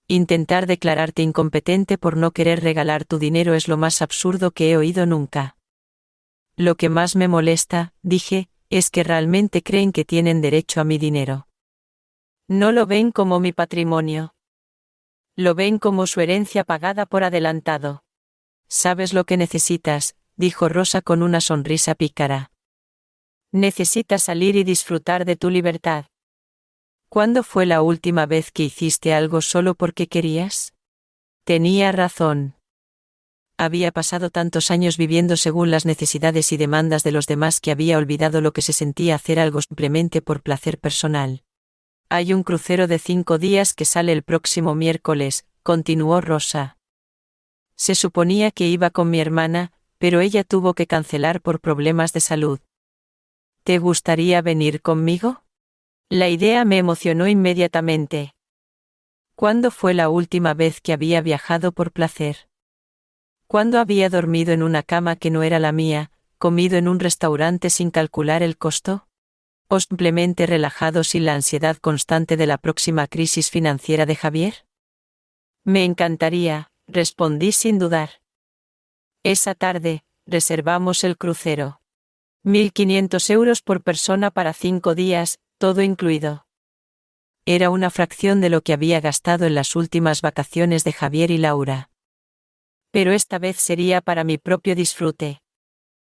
Intentar declararte incompetente por no querer regalar tu dinero es lo más absurdo que he oído nunca. Lo que más me molesta, dije, es que realmente creen que tienen derecho a mi dinero. No lo ven como mi patrimonio. Lo ven como su herencia pagada por adelantado. Sabes lo que necesitas, dijo Rosa con una sonrisa pícara. Necesitas salir y disfrutar de tu libertad. ¿Cuándo fue la última vez que hiciste algo solo porque querías? Tenía razón. Había pasado tantos años viviendo según las necesidades y demandas de los demás que había olvidado lo que se sentía hacer algo simplemente por placer personal. Hay un crucero de 5 días que sale el próximo miércoles, continuó Rosa. Se suponía que iba con mi hermana, pero ella tuvo que cancelar por problemas de salud. ¿Te gustaría venir conmigo? La idea me emocionó inmediatamente. ¿Cuándo fue la última vez que había viajado por placer? ¿Cuándo había dormido en una cama que no era la mía, comido en un restaurante sin calcular el costo? ¿O simplemente relajado sin la ansiedad constante de la próxima crisis financiera de Javier? Me encantaría, respondí sin dudar. Esa tarde, reservamos el crucero. 1.500 euros por persona para 5 días, todo incluido. Era una fracción de lo que había gastado en las últimas vacaciones de Javier y Laura. Pero esta vez sería para mi propio disfrute.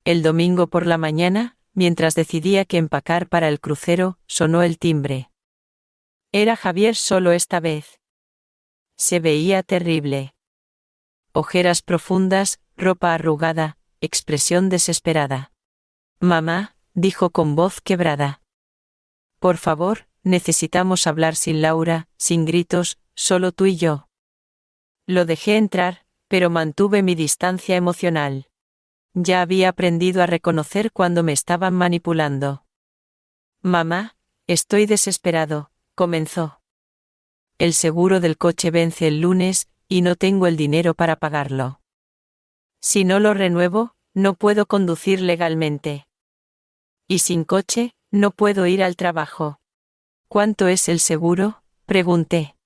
El domingo por la mañana, mientras decidía qué empacar para el crucero, sonó el timbre. Era Javier solo esta vez. Se veía terrible. Ojeras profundas, ropa arrugada, expresión desesperada. Mamá, dijo con voz quebrada. Por favor, necesitamos hablar sin Laura, sin gritos, solo tú y yo. Lo dejé entrar, pero mantuve mi distancia emocional. Ya había aprendido a reconocer cuando me estaban manipulando. Mamá, estoy desesperado, comenzó. El seguro del coche vence el lunes, y no tengo el dinero para pagarlo. Si no lo renuevo, no puedo conducir legalmente. Y sin coche, no puedo ir al trabajo. ¿Cuánto es el seguro?, pregunté.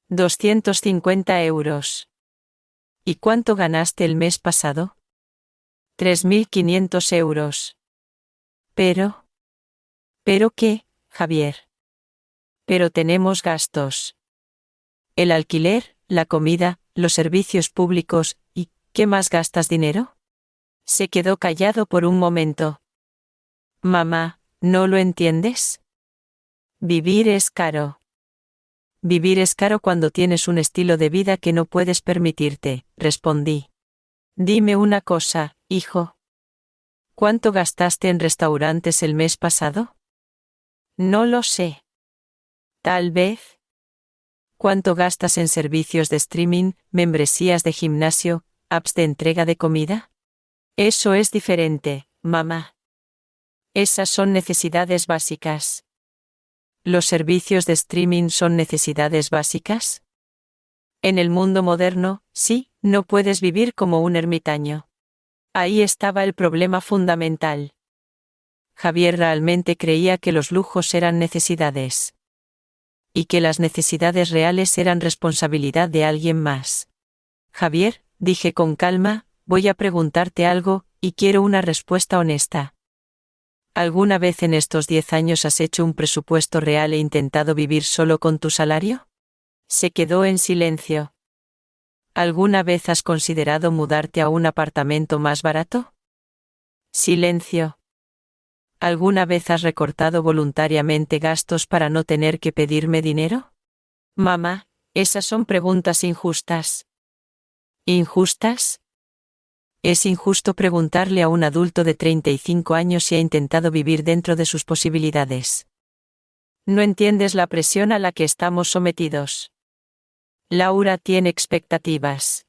250 euros. ¿Y cuánto ganaste el mes pasado? 3.500 euros. Pero... ¿Pero qué, Javier? Pero tenemos gastos. El alquiler, la comida, los servicios públicos, ¿y qué más gastas dinero? Se quedó callado por un momento. Mamá, ¿no lo entiendes? Vivir es caro. Vivir es caro cuando tienes un estilo de vida que no puedes permitirte, respondí. Dime una cosa, hijo. ¿Cuánto gastaste en restaurantes el mes pasado? No lo sé. Tal vez. ¿Cuánto gastas en servicios de streaming, membresías de gimnasio, apps de entrega de comida? Eso es diferente, mamá. Esas son necesidades básicas. ¿Los servicios de streaming son necesidades básicas? En el mundo moderno, sí, no puedes vivir como un ermitaño. Ahí estaba el problema fundamental. Javier realmente creía que los lujos eran necesidades. Y que las necesidades reales eran responsabilidad de alguien más. Javier, dije con calma, voy a preguntarte algo, y quiero una respuesta honesta. ¿Alguna vez en estos 10 años has hecho un presupuesto real e intentado vivir solo con tu salario? Se quedó en silencio. ¿Alguna vez has considerado mudarte a un apartamento más barato? Silencio. ¿Alguna vez has recortado voluntariamente gastos para no tener que pedirme dinero? Mamá, esas son preguntas injustas. ¿Injustas? Es injusto preguntarle a un adulto de 35 años si ha intentado vivir dentro de sus posibilidades. No entiendes la presión a la que estamos sometidos. Laura tiene expectativas.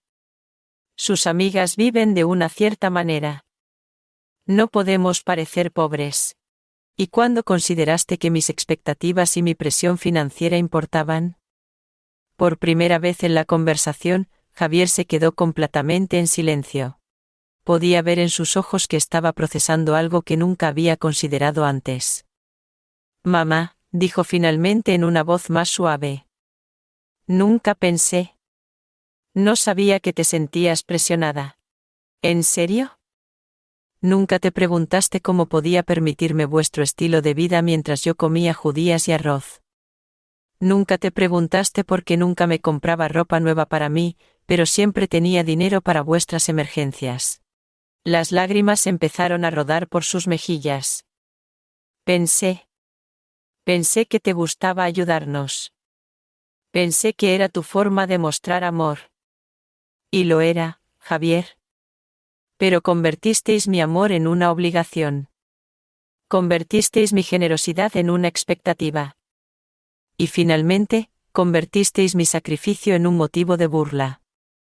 Sus amigas viven de una cierta manera. No podemos parecer pobres. ¿Y cuándo consideraste que mis expectativas y mi presión financiera importaban? Por primera vez en la conversación, Javier se quedó completamente en silencio. Podía ver en sus ojos que estaba procesando algo que nunca había considerado antes. Mamá, dijo finalmente en una voz más suave. Nunca pensé. No sabía que te sentías presionada. ¿En serio? ¿Nunca te preguntaste cómo podía permitirme vuestro estilo de vida mientras yo comía judías y arroz? Nunca te preguntaste por qué nunca me compraba ropa nueva para mí, pero siempre tenía dinero para vuestras emergencias. Las lágrimas empezaron a rodar por sus mejillas. Pensé que te gustaba ayudarnos. Pensé que era tu forma de mostrar amor. Y lo era, Javier. Pero convertisteis mi amor en una obligación. Convertisteis mi generosidad en una expectativa. Y finalmente, convertisteis mi sacrificio en un motivo de burla.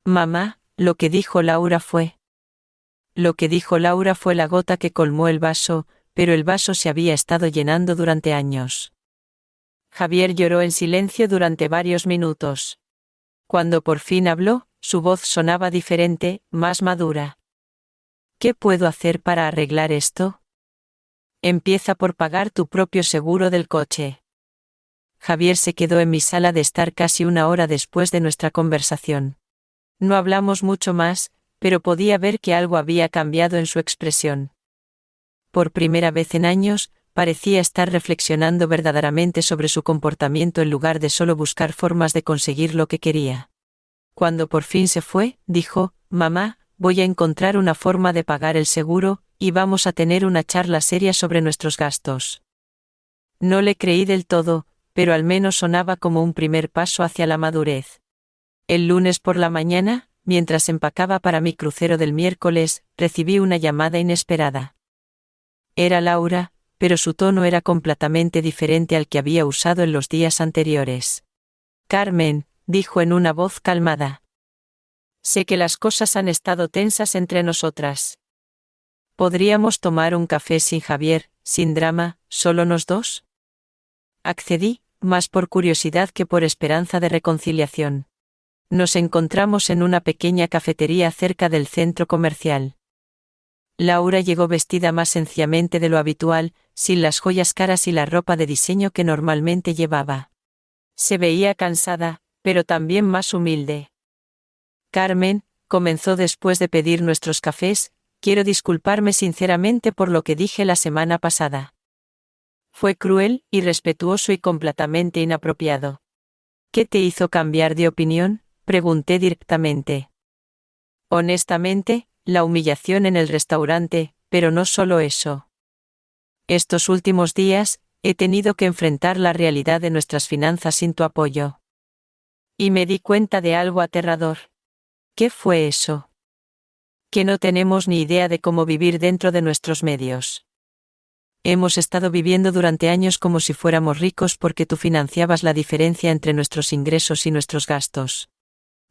Mamá, lo que dijo Laura fue la gota que colmó el vaso, pero el vaso se había estado llenando durante años. Javier lloró en silencio durante varios minutos. Cuando por fin habló, su voz sonaba diferente, más madura. ¿Qué puedo hacer para arreglar esto? Empieza por pagar tu propio seguro del coche. Javier se quedó en mi sala de estar casi una hora después de nuestra conversación. No hablamos mucho más, pero podía ver que algo había cambiado en su expresión. Por primera vez en años, parecía estar reflexionando verdaderamente sobre su comportamiento en lugar de solo buscar formas de conseguir lo que quería. Cuando por fin se fue, dijo: «Mamá, voy a encontrar una forma de pagar el seguro, y vamos a tener una charla seria sobre nuestros gastos». No le creí del todo, pero al menos sonaba como un primer paso hacia la madurez. El lunes por la mañana, mientras empacaba para mi crucero del miércoles, recibí una llamada inesperada. Era Laura, pero su tono era completamente diferente al que había usado en los días anteriores. «Carmen», dijo en una voz calmada. «Sé que las cosas han estado tensas entre nosotras. ¿Podríamos tomar un café sin Javier, sin drama, solo nos dos?» Accedí, más por curiosidad que por esperanza de reconciliación. Nos encontramos en una pequeña cafetería cerca del centro comercial. Laura llegó vestida más sencillamente de lo habitual, sin las joyas caras y la ropa de diseño que normalmente llevaba. Se veía cansada, pero también más humilde. «Carmen», comenzó después de pedir nuestros cafés, «quiero disculparme sinceramente por lo que dije la semana pasada. Fue cruel, irrespetuoso y completamente inapropiado». «¿Qué te hizo cambiar de opinión?», pregunté directamente. «Honestamente, la humillación en el restaurante, pero no solo eso. Estos últimos días, he tenido que enfrentar la realidad de nuestras finanzas sin tu apoyo. Y me di cuenta de algo aterrador». «¿Qué fue eso?» «Que no tenemos ni idea de cómo vivir dentro de nuestros medios. Hemos estado viviendo durante años como si fuéramos ricos porque tú financiabas la diferencia entre nuestros ingresos y nuestros gastos».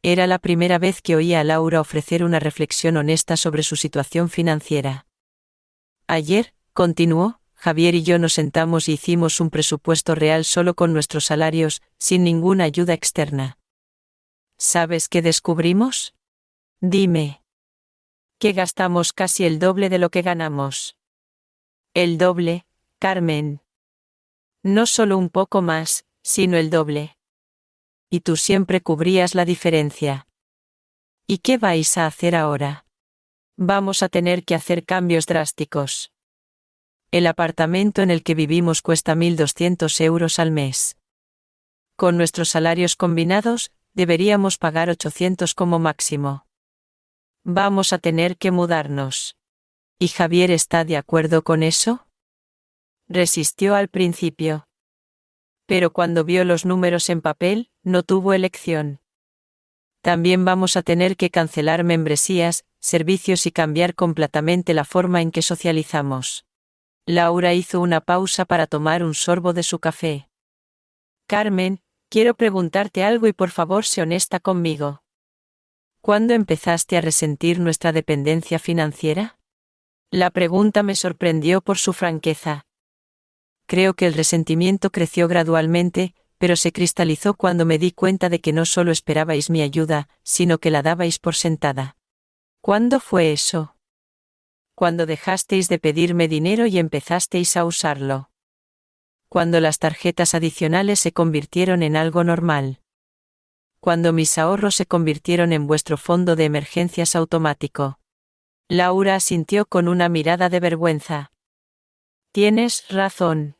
Era la primera vez que oía a Laura ofrecer una reflexión honesta sobre su situación financiera. «Ayer», continuó, «Javier y yo nos sentamos y hicimos un presupuesto real solo con nuestros salarios, sin ninguna ayuda externa. ¿Sabes qué descubrimos? Dime. Que gastamos casi el doble de lo que ganamos». «El doble, Carmen». «No solo un poco más, sino el doble. Y tú siempre cubrías la diferencia. ¿Y qué vais a hacer ahora? Vamos a tener que hacer cambios drásticos. El apartamento en el que vivimos cuesta 1.200 euros al mes. Con nuestros salarios combinados, deberíamos pagar 800 como máximo. Vamos a tener que mudarnos. ¿Y Javier está de acuerdo con eso?» Resistió al principio. Pero cuando vio los números en papel, no tuvo elección. «También vamos a tener que cancelar membresías, servicios y cambiar completamente la forma en que socializamos». Laura hizo una pausa para tomar un sorbo de su café. «Carmen, quiero preguntarte algo y por favor sé honesta conmigo. ¿Cuándo empezaste a resentir nuestra dependencia financiera?» La pregunta me sorprendió por su franqueza. Creo que el resentimiento creció gradualmente, pero se cristalizó cuando me di cuenta de que no solo esperabais mi ayuda, sino que la dabais por sentada. ¿Cuándo fue eso? Cuando dejasteis de pedirme dinero y empezasteis a usarlo. Cuando las tarjetas adicionales se convirtieron en algo normal. Cuando mis ahorros se convirtieron en vuestro fondo de emergencias automático. Laura asintió con una mirada de vergüenza. «Tienes razón.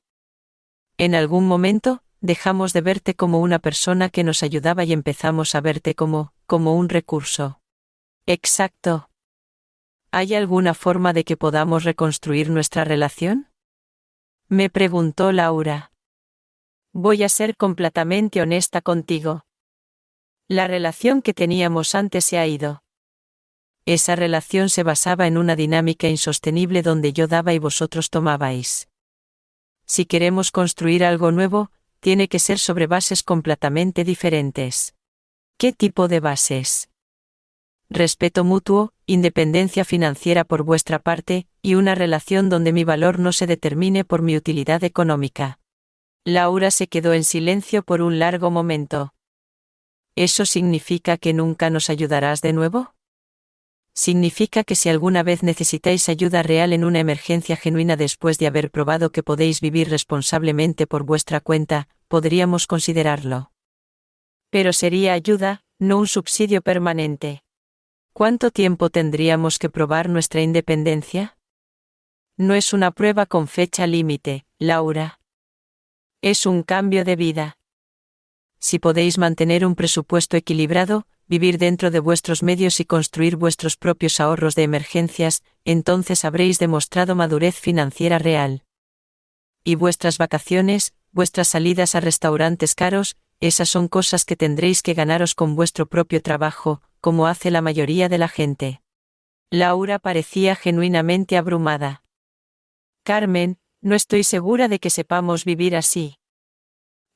En algún momento, dejamos de verte como una persona que nos ayudaba y empezamos a verte como un recurso». «Exacto. ¿Hay alguna forma de que podamos reconstruir nuestra relación?» Me preguntó Laura. Voy a ser completamente honesta contigo. La relación que teníamos antes se ha ido. Esa relación se basaba en una dinámica insostenible donde yo daba y vosotros tomabais. Si queremos construir algo nuevo, tiene que ser sobre bases completamente diferentes. ¿Qué tipo de bases? Respeto mutuo, independencia financiera por vuestra parte, y una relación donde mi valor no se determine por mi utilidad económica. Laura se quedó en silencio por un largo momento. ¿Eso significa que nunca nos ayudarás de nuevo? Significa que si alguna vez necesitáis ayuda real en una emergencia genuina después de haber probado que podéis vivir responsablemente por vuestra cuenta, podríamos considerarlo. Pero sería ayuda, no un subsidio permanente. ¿Cuánto tiempo tendríamos que probar nuestra independencia? No es una prueba con fecha límite, Laura. Es un cambio de vida. Si podéis mantener un presupuesto equilibrado, vivir dentro de vuestros medios y construir vuestros propios ahorros de emergencias, entonces habréis demostrado madurez financiera real. Y vuestras vacaciones, vuestras salidas a restaurantes caros, esas son cosas que tendréis que ganaros con vuestro propio trabajo, como hace la mayoría de la gente. Laura parecía genuinamente abrumada. Carmen, no estoy segura de que sepamos vivir así.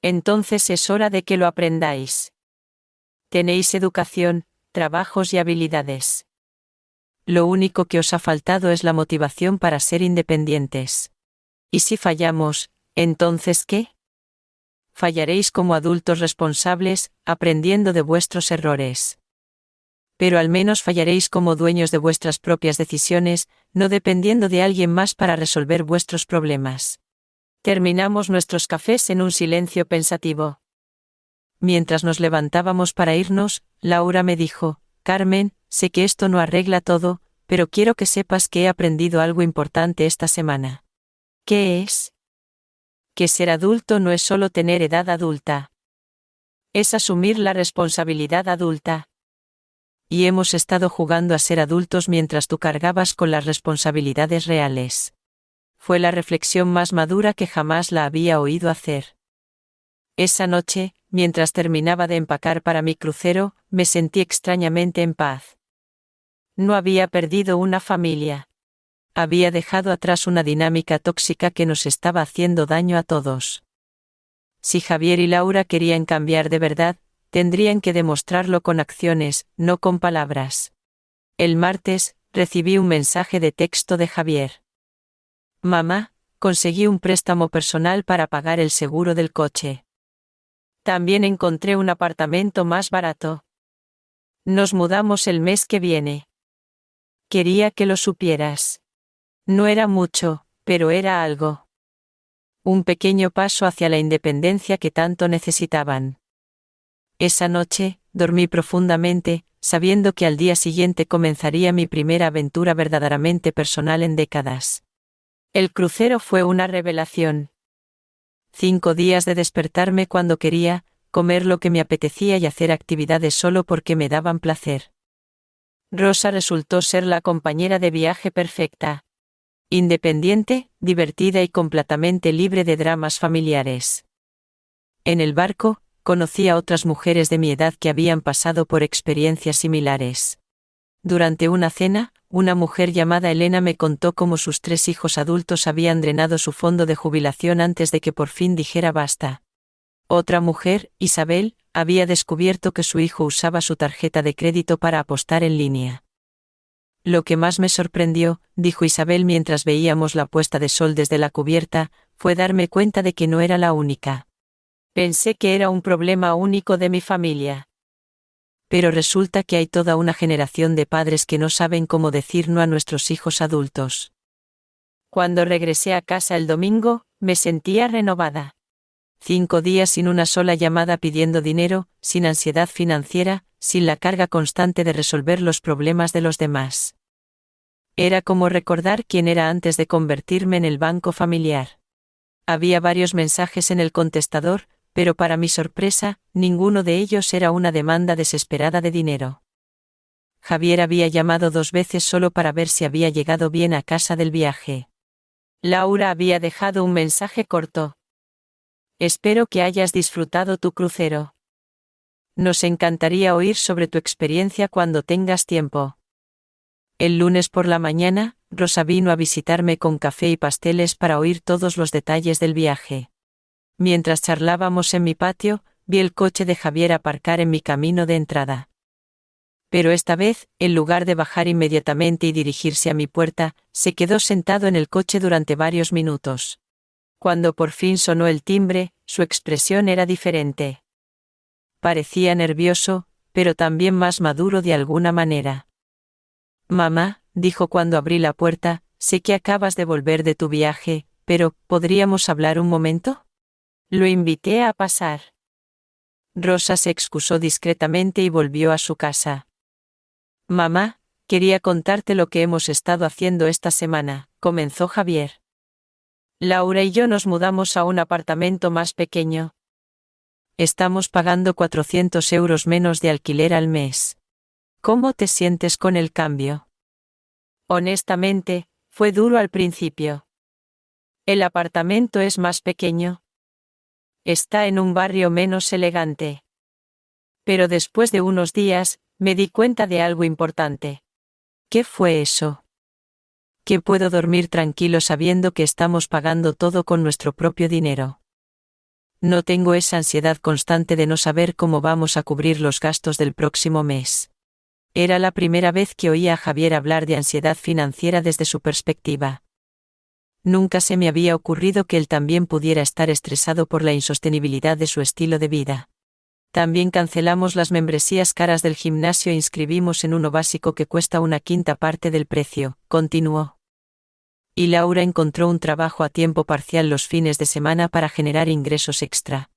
Entonces es hora de que lo aprendáis. Tenéis educación, trabajos y habilidades. Lo único que os ha faltado es la motivación para ser independientes. ¿Y si fallamos, entonces qué? Fallaréis como adultos responsables, aprendiendo de vuestros errores. Pero al menos fallaréis como dueños de vuestras propias decisiones, no dependiendo de alguien más para resolver vuestros problemas. Terminamos nuestros cafés en un silencio pensativo. Mientras nos levantábamos para irnos, Laura me dijo: Carmen, sé que esto no arregla todo, pero quiero que sepas que he aprendido algo importante esta semana. ¿Qué es? Que ser adulto no es solo tener edad adulta. Es asumir la responsabilidad adulta. Y hemos estado jugando a ser adultos mientras tú cargabas con las responsabilidades reales. Fue la reflexión más madura que jamás la había oído hacer. Esa noche, mientras terminaba de empacar para mi crucero, me sentí extrañamente en paz. No había perdido una familia. Había dejado atrás una dinámica tóxica que nos estaba haciendo daño a todos. Si Javier y Laura querían cambiar de verdad, tendrían que demostrarlo con acciones, no con palabras. El martes, recibí un mensaje de texto de Javier. Mamá, conseguí un préstamo personal para pagar el seguro del coche. También encontré un apartamento más barato. Nos mudamos el mes que viene. Quería que lo supieras. No era mucho, pero era algo. Un pequeño paso hacia la independencia que tanto necesitaban. Esa noche, dormí profundamente, sabiendo que al día siguiente comenzaría mi primera aventura verdaderamente personal en décadas. El crucero fue una revelación. 5 días de despertarme cuando quería, comer lo que me apetecía y hacer actividades solo porque me daban placer. Rosa resultó ser la compañera de viaje perfecta. Independiente, divertida y completamente libre de dramas familiares. En el barco, conocí a otras mujeres de mi edad que habían pasado por experiencias similares. Durante una cena, una mujer llamada Elena me contó cómo sus 3 hijos adultos habían drenado su fondo de jubilación antes de que por fin dijera basta. Otra mujer, Isabel, había descubierto que su hijo usaba su tarjeta de crédito para apostar en línea. Lo que más me sorprendió, dijo Isabel mientras veíamos la puesta de sol desde la cubierta, fue darme cuenta de que no era la única. Pensé que era un problema único de mi familia. Pero resulta que hay toda una generación de padres que no saben cómo decir no a nuestros hijos adultos. Cuando regresé a casa el domingo, me sentía renovada. 5 días sin una sola llamada pidiendo dinero, sin ansiedad financiera, sin la carga constante de resolver los problemas de los demás. Era como recordar quién era antes de convertirme en el banco familiar. Había varios mensajes en el contestador, pero para mi sorpresa, ninguno de ellos era una demanda desesperada de dinero. Javier había llamado 2 veces solo para ver si había llegado bien a casa del viaje. Laura había dejado un mensaje corto. Espero que hayas disfrutado tu crucero. Nos encantaría oír sobre tu experiencia cuando tengas tiempo. El lunes por la mañana, Rosa vino a visitarme con café y pasteles para oír todos los detalles del viaje. Mientras charlábamos en mi patio, vi el coche de Javier aparcar en mi camino de entrada. Pero esta vez, en lugar de bajar inmediatamente y dirigirse a mi puerta, se quedó sentado en el coche durante varios minutos. Cuando por fin sonó el timbre, su expresión era diferente. Parecía nervioso, pero también más maduro de alguna manera. «Mamá», dijo cuando abrí la puerta, «sé que acabas de volver de tu viaje, pero ¿podríamos hablar un momento?». Lo invité a pasar. Rosa se excusó discretamente y volvió a su casa. «Mamá, quería contarte lo que hemos estado haciendo esta semana», comenzó Javier. «Laura y yo nos mudamos a un apartamento más pequeño. Estamos pagando 400 euros menos de alquiler al mes. ¿Cómo te sientes con el cambio?». Honestamente, fue duro al principio. El apartamento es más pequeño. Está en un barrio menos elegante. Pero después de unos días, me di cuenta de algo importante. ¿Qué fue eso? Que puedo dormir tranquilo sabiendo que estamos pagando todo con nuestro propio dinero. No tengo esa ansiedad constante de no saber cómo vamos a cubrir los gastos del próximo mes. Era la primera vez que oía a Javier hablar de ansiedad financiera desde su perspectiva. Nunca se me había ocurrido que él también pudiera estar estresado por la insostenibilidad de su estilo de vida. También cancelamos las membresías caras del gimnasio e inscribimos en uno básico que cuesta una quinta parte del precio, continuó. Y Laura encontró un trabajo a tiempo parcial los fines de semana para generar ingresos extra.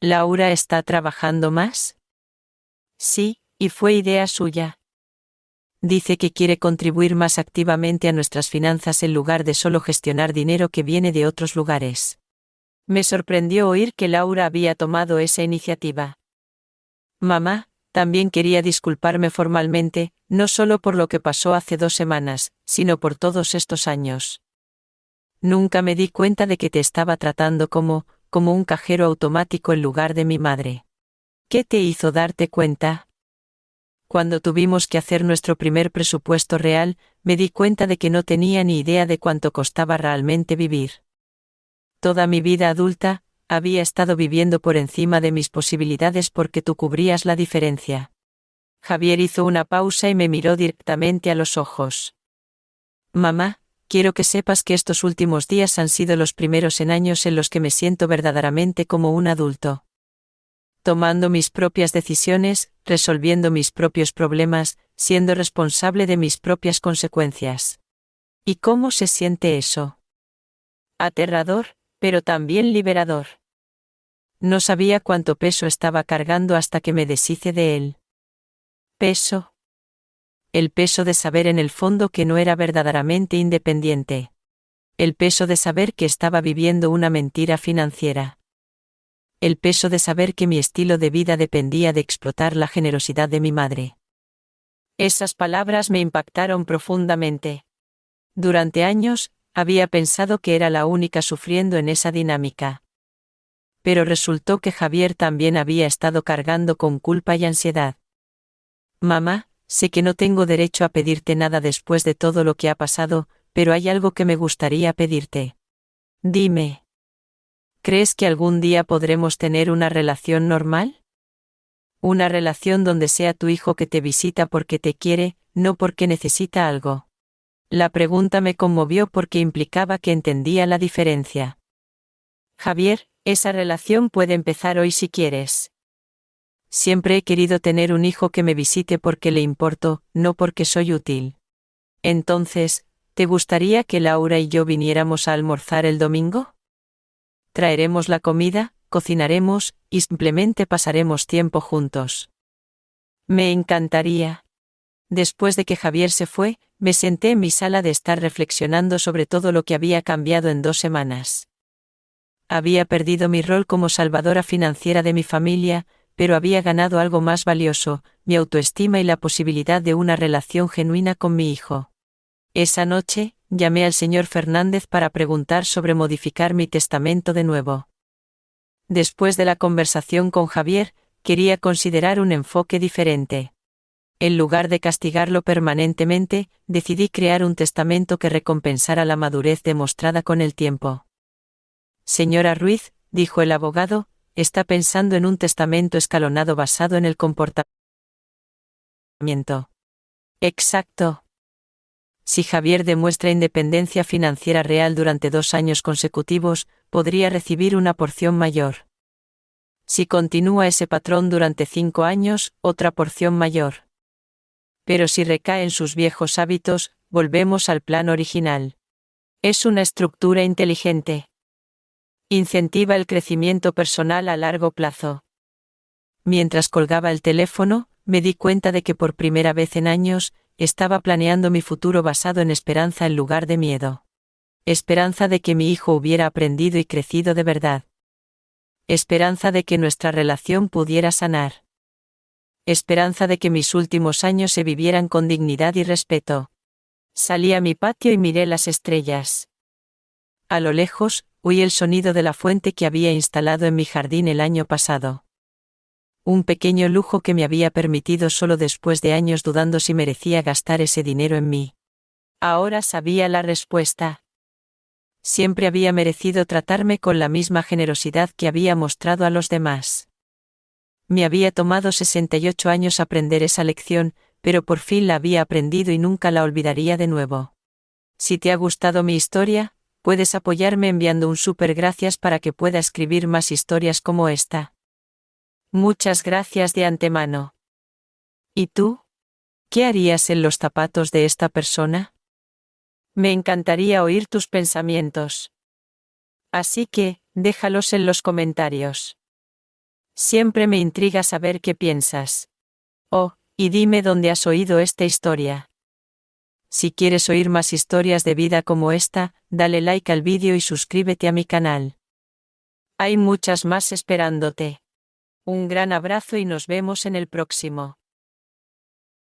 ¿Laura está trabajando más? Sí, y fue idea suya. Dice que quiere contribuir más activamente a nuestras finanzas en lugar de solo gestionar dinero que viene de otros lugares. Me sorprendió oír que Laura había tomado esa iniciativa. Mamá, también quería disculparme formalmente, no solo por lo que pasó hace 2 semanas, sino por todos estos años. Nunca me di cuenta de que te estaba tratando como un cajero automático en lugar de mi madre. ¿Qué te hizo darte cuenta? Cuando tuvimos que hacer nuestro primer presupuesto real, me di cuenta de que no tenía ni idea de cuánto costaba realmente vivir. Toda mi vida adulta, había estado viviendo por encima de mis posibilidades porque tú cubrías la diferencia. Javier hizo una pausa y me miró directamente a los ojos. Mamá, quiero que sepas que estos últimos días han sido los primeros en años en los que me siento verdaderamente como un adulto. Tomando mis propias decisiones, resolviendo mis propios problemas, siendo responsable de mis propias consecuencias. ¿Y cómo se siente eso? Aterrador, pero también liberador. No sabía cuánto peso estaba cargando hasta que me deshice de él. ¿Peso? El peso de saber en el fondo que no era verdaderamente independiente. El peso de saber que estaba viviendo una mentira financiera. El peso de saber que mi estilo de vida dependía de explotar la generosidad de mi madre. Esas palabras me impactaron profundamente. Durante años, había pensado que era la única sufriendo en esa dinámica. Pero resultó que Javier también había estado cargando con culpa y ansiedad. Mamá, sé que no tengo derecho a pedirte nada después de todo lo que ha pasado, pero hay algo que me gustaría pedirte. Dime. ¿Crees que algún día podremos tener una relación normal? Una relación donde sea tu hijo que te visita porque te quiere, no porque necesita algo. La pregunta me conmovió porque implicaba que entendía la diferencia. Javier, esa relación puede empezar hoy si quieres. Siempre he querido tener un hijo que me visite porque le importo, no porque soy útil. Entonces, ¿te gustaría que Laura y yo viniéramos a almorzar el domingo? Traeremos la comida, cocinaremos, y simplemente pasaremos tiempo juntos. Me encantaría. Después de que Javier se fue, me senté en mi sala de estar reflexionando sobre todo lo que había cambiado en 2 semanas. Había perdido mi rol como salvadora financiera de mi familia, pero había ganado algo más valioso, mi autoestima y la posibilidad de una relación genuina con mi hijo. Esa noche, llamé al señor Fernández para preguntar sobre modificar mi testamento de nuevo. Después de la conversación con Javier, quería considerar un enfoque diferente. En lugar de castigarlo permanentemente, decidí crear un testamento que recompensara la madurez demostrada con el tiempo. Señora Ruiz, dijo el abogado, está pensando en un testamento escalonado basado en el comportamiento. Exacto. Si Javier demuestra independencia financiera real durante 2 años consecutivos, podría recibir una porción mayor. Si continúa ese patrón durante 5 años, otra porción mayor. Pero si recae en sus viejos hábitos, volvemos al plan original. Es una estructura inteligente. Incentiva el crecimiento personal a largo plazo. Mientras colgaba el teléfono, me di cuenta de que por primera vez en años, estaba planeando mi futuro basado en esperanza en lugar de miedo. Esperanza de que mi hijo hubiera aprendido y crecido de verdad. Esperanza de que nuestra relación pudiera sanar. Esperanza de que mis últimos años se vivieran con dignidad y respeto. Salí a mi patio y miré las estrellas. A lo lejos, oí el sonido de la fuente que había instalado en mi jardín el año pasado. Un pequeño lujo que me había permitido solo después de años dudando si merecía gastar ese dinero en mí. Ahora sabía la respuesta. Siempre había merecido tratarme con la misma generosidad que había mostrado a los demás. Me había tomado 68 años aprender esa lección, pero por fin la había aprendido y nunca la olvidaría de nuevo. Si te ha gustado mi historia, puedes apoyarme enviando un súper gracias para que pueda escribir más historias como esta. Muchas gracias de antemano. ¿Y tú? ¿Qué harías en los zapatos de esta persona? Me encantaría oír tus pensamientos. Así que, déjalos en los comentarios. Siempre me intriga saber qué piensas. Oh, y dime dónde has oído esta historia. Si quieres oír más historias de vida como esta, dale like al vídeo y suscríbete a mi canal. Hay muchas más esperándote. Un gran abrazo y nos vemos en el próximo.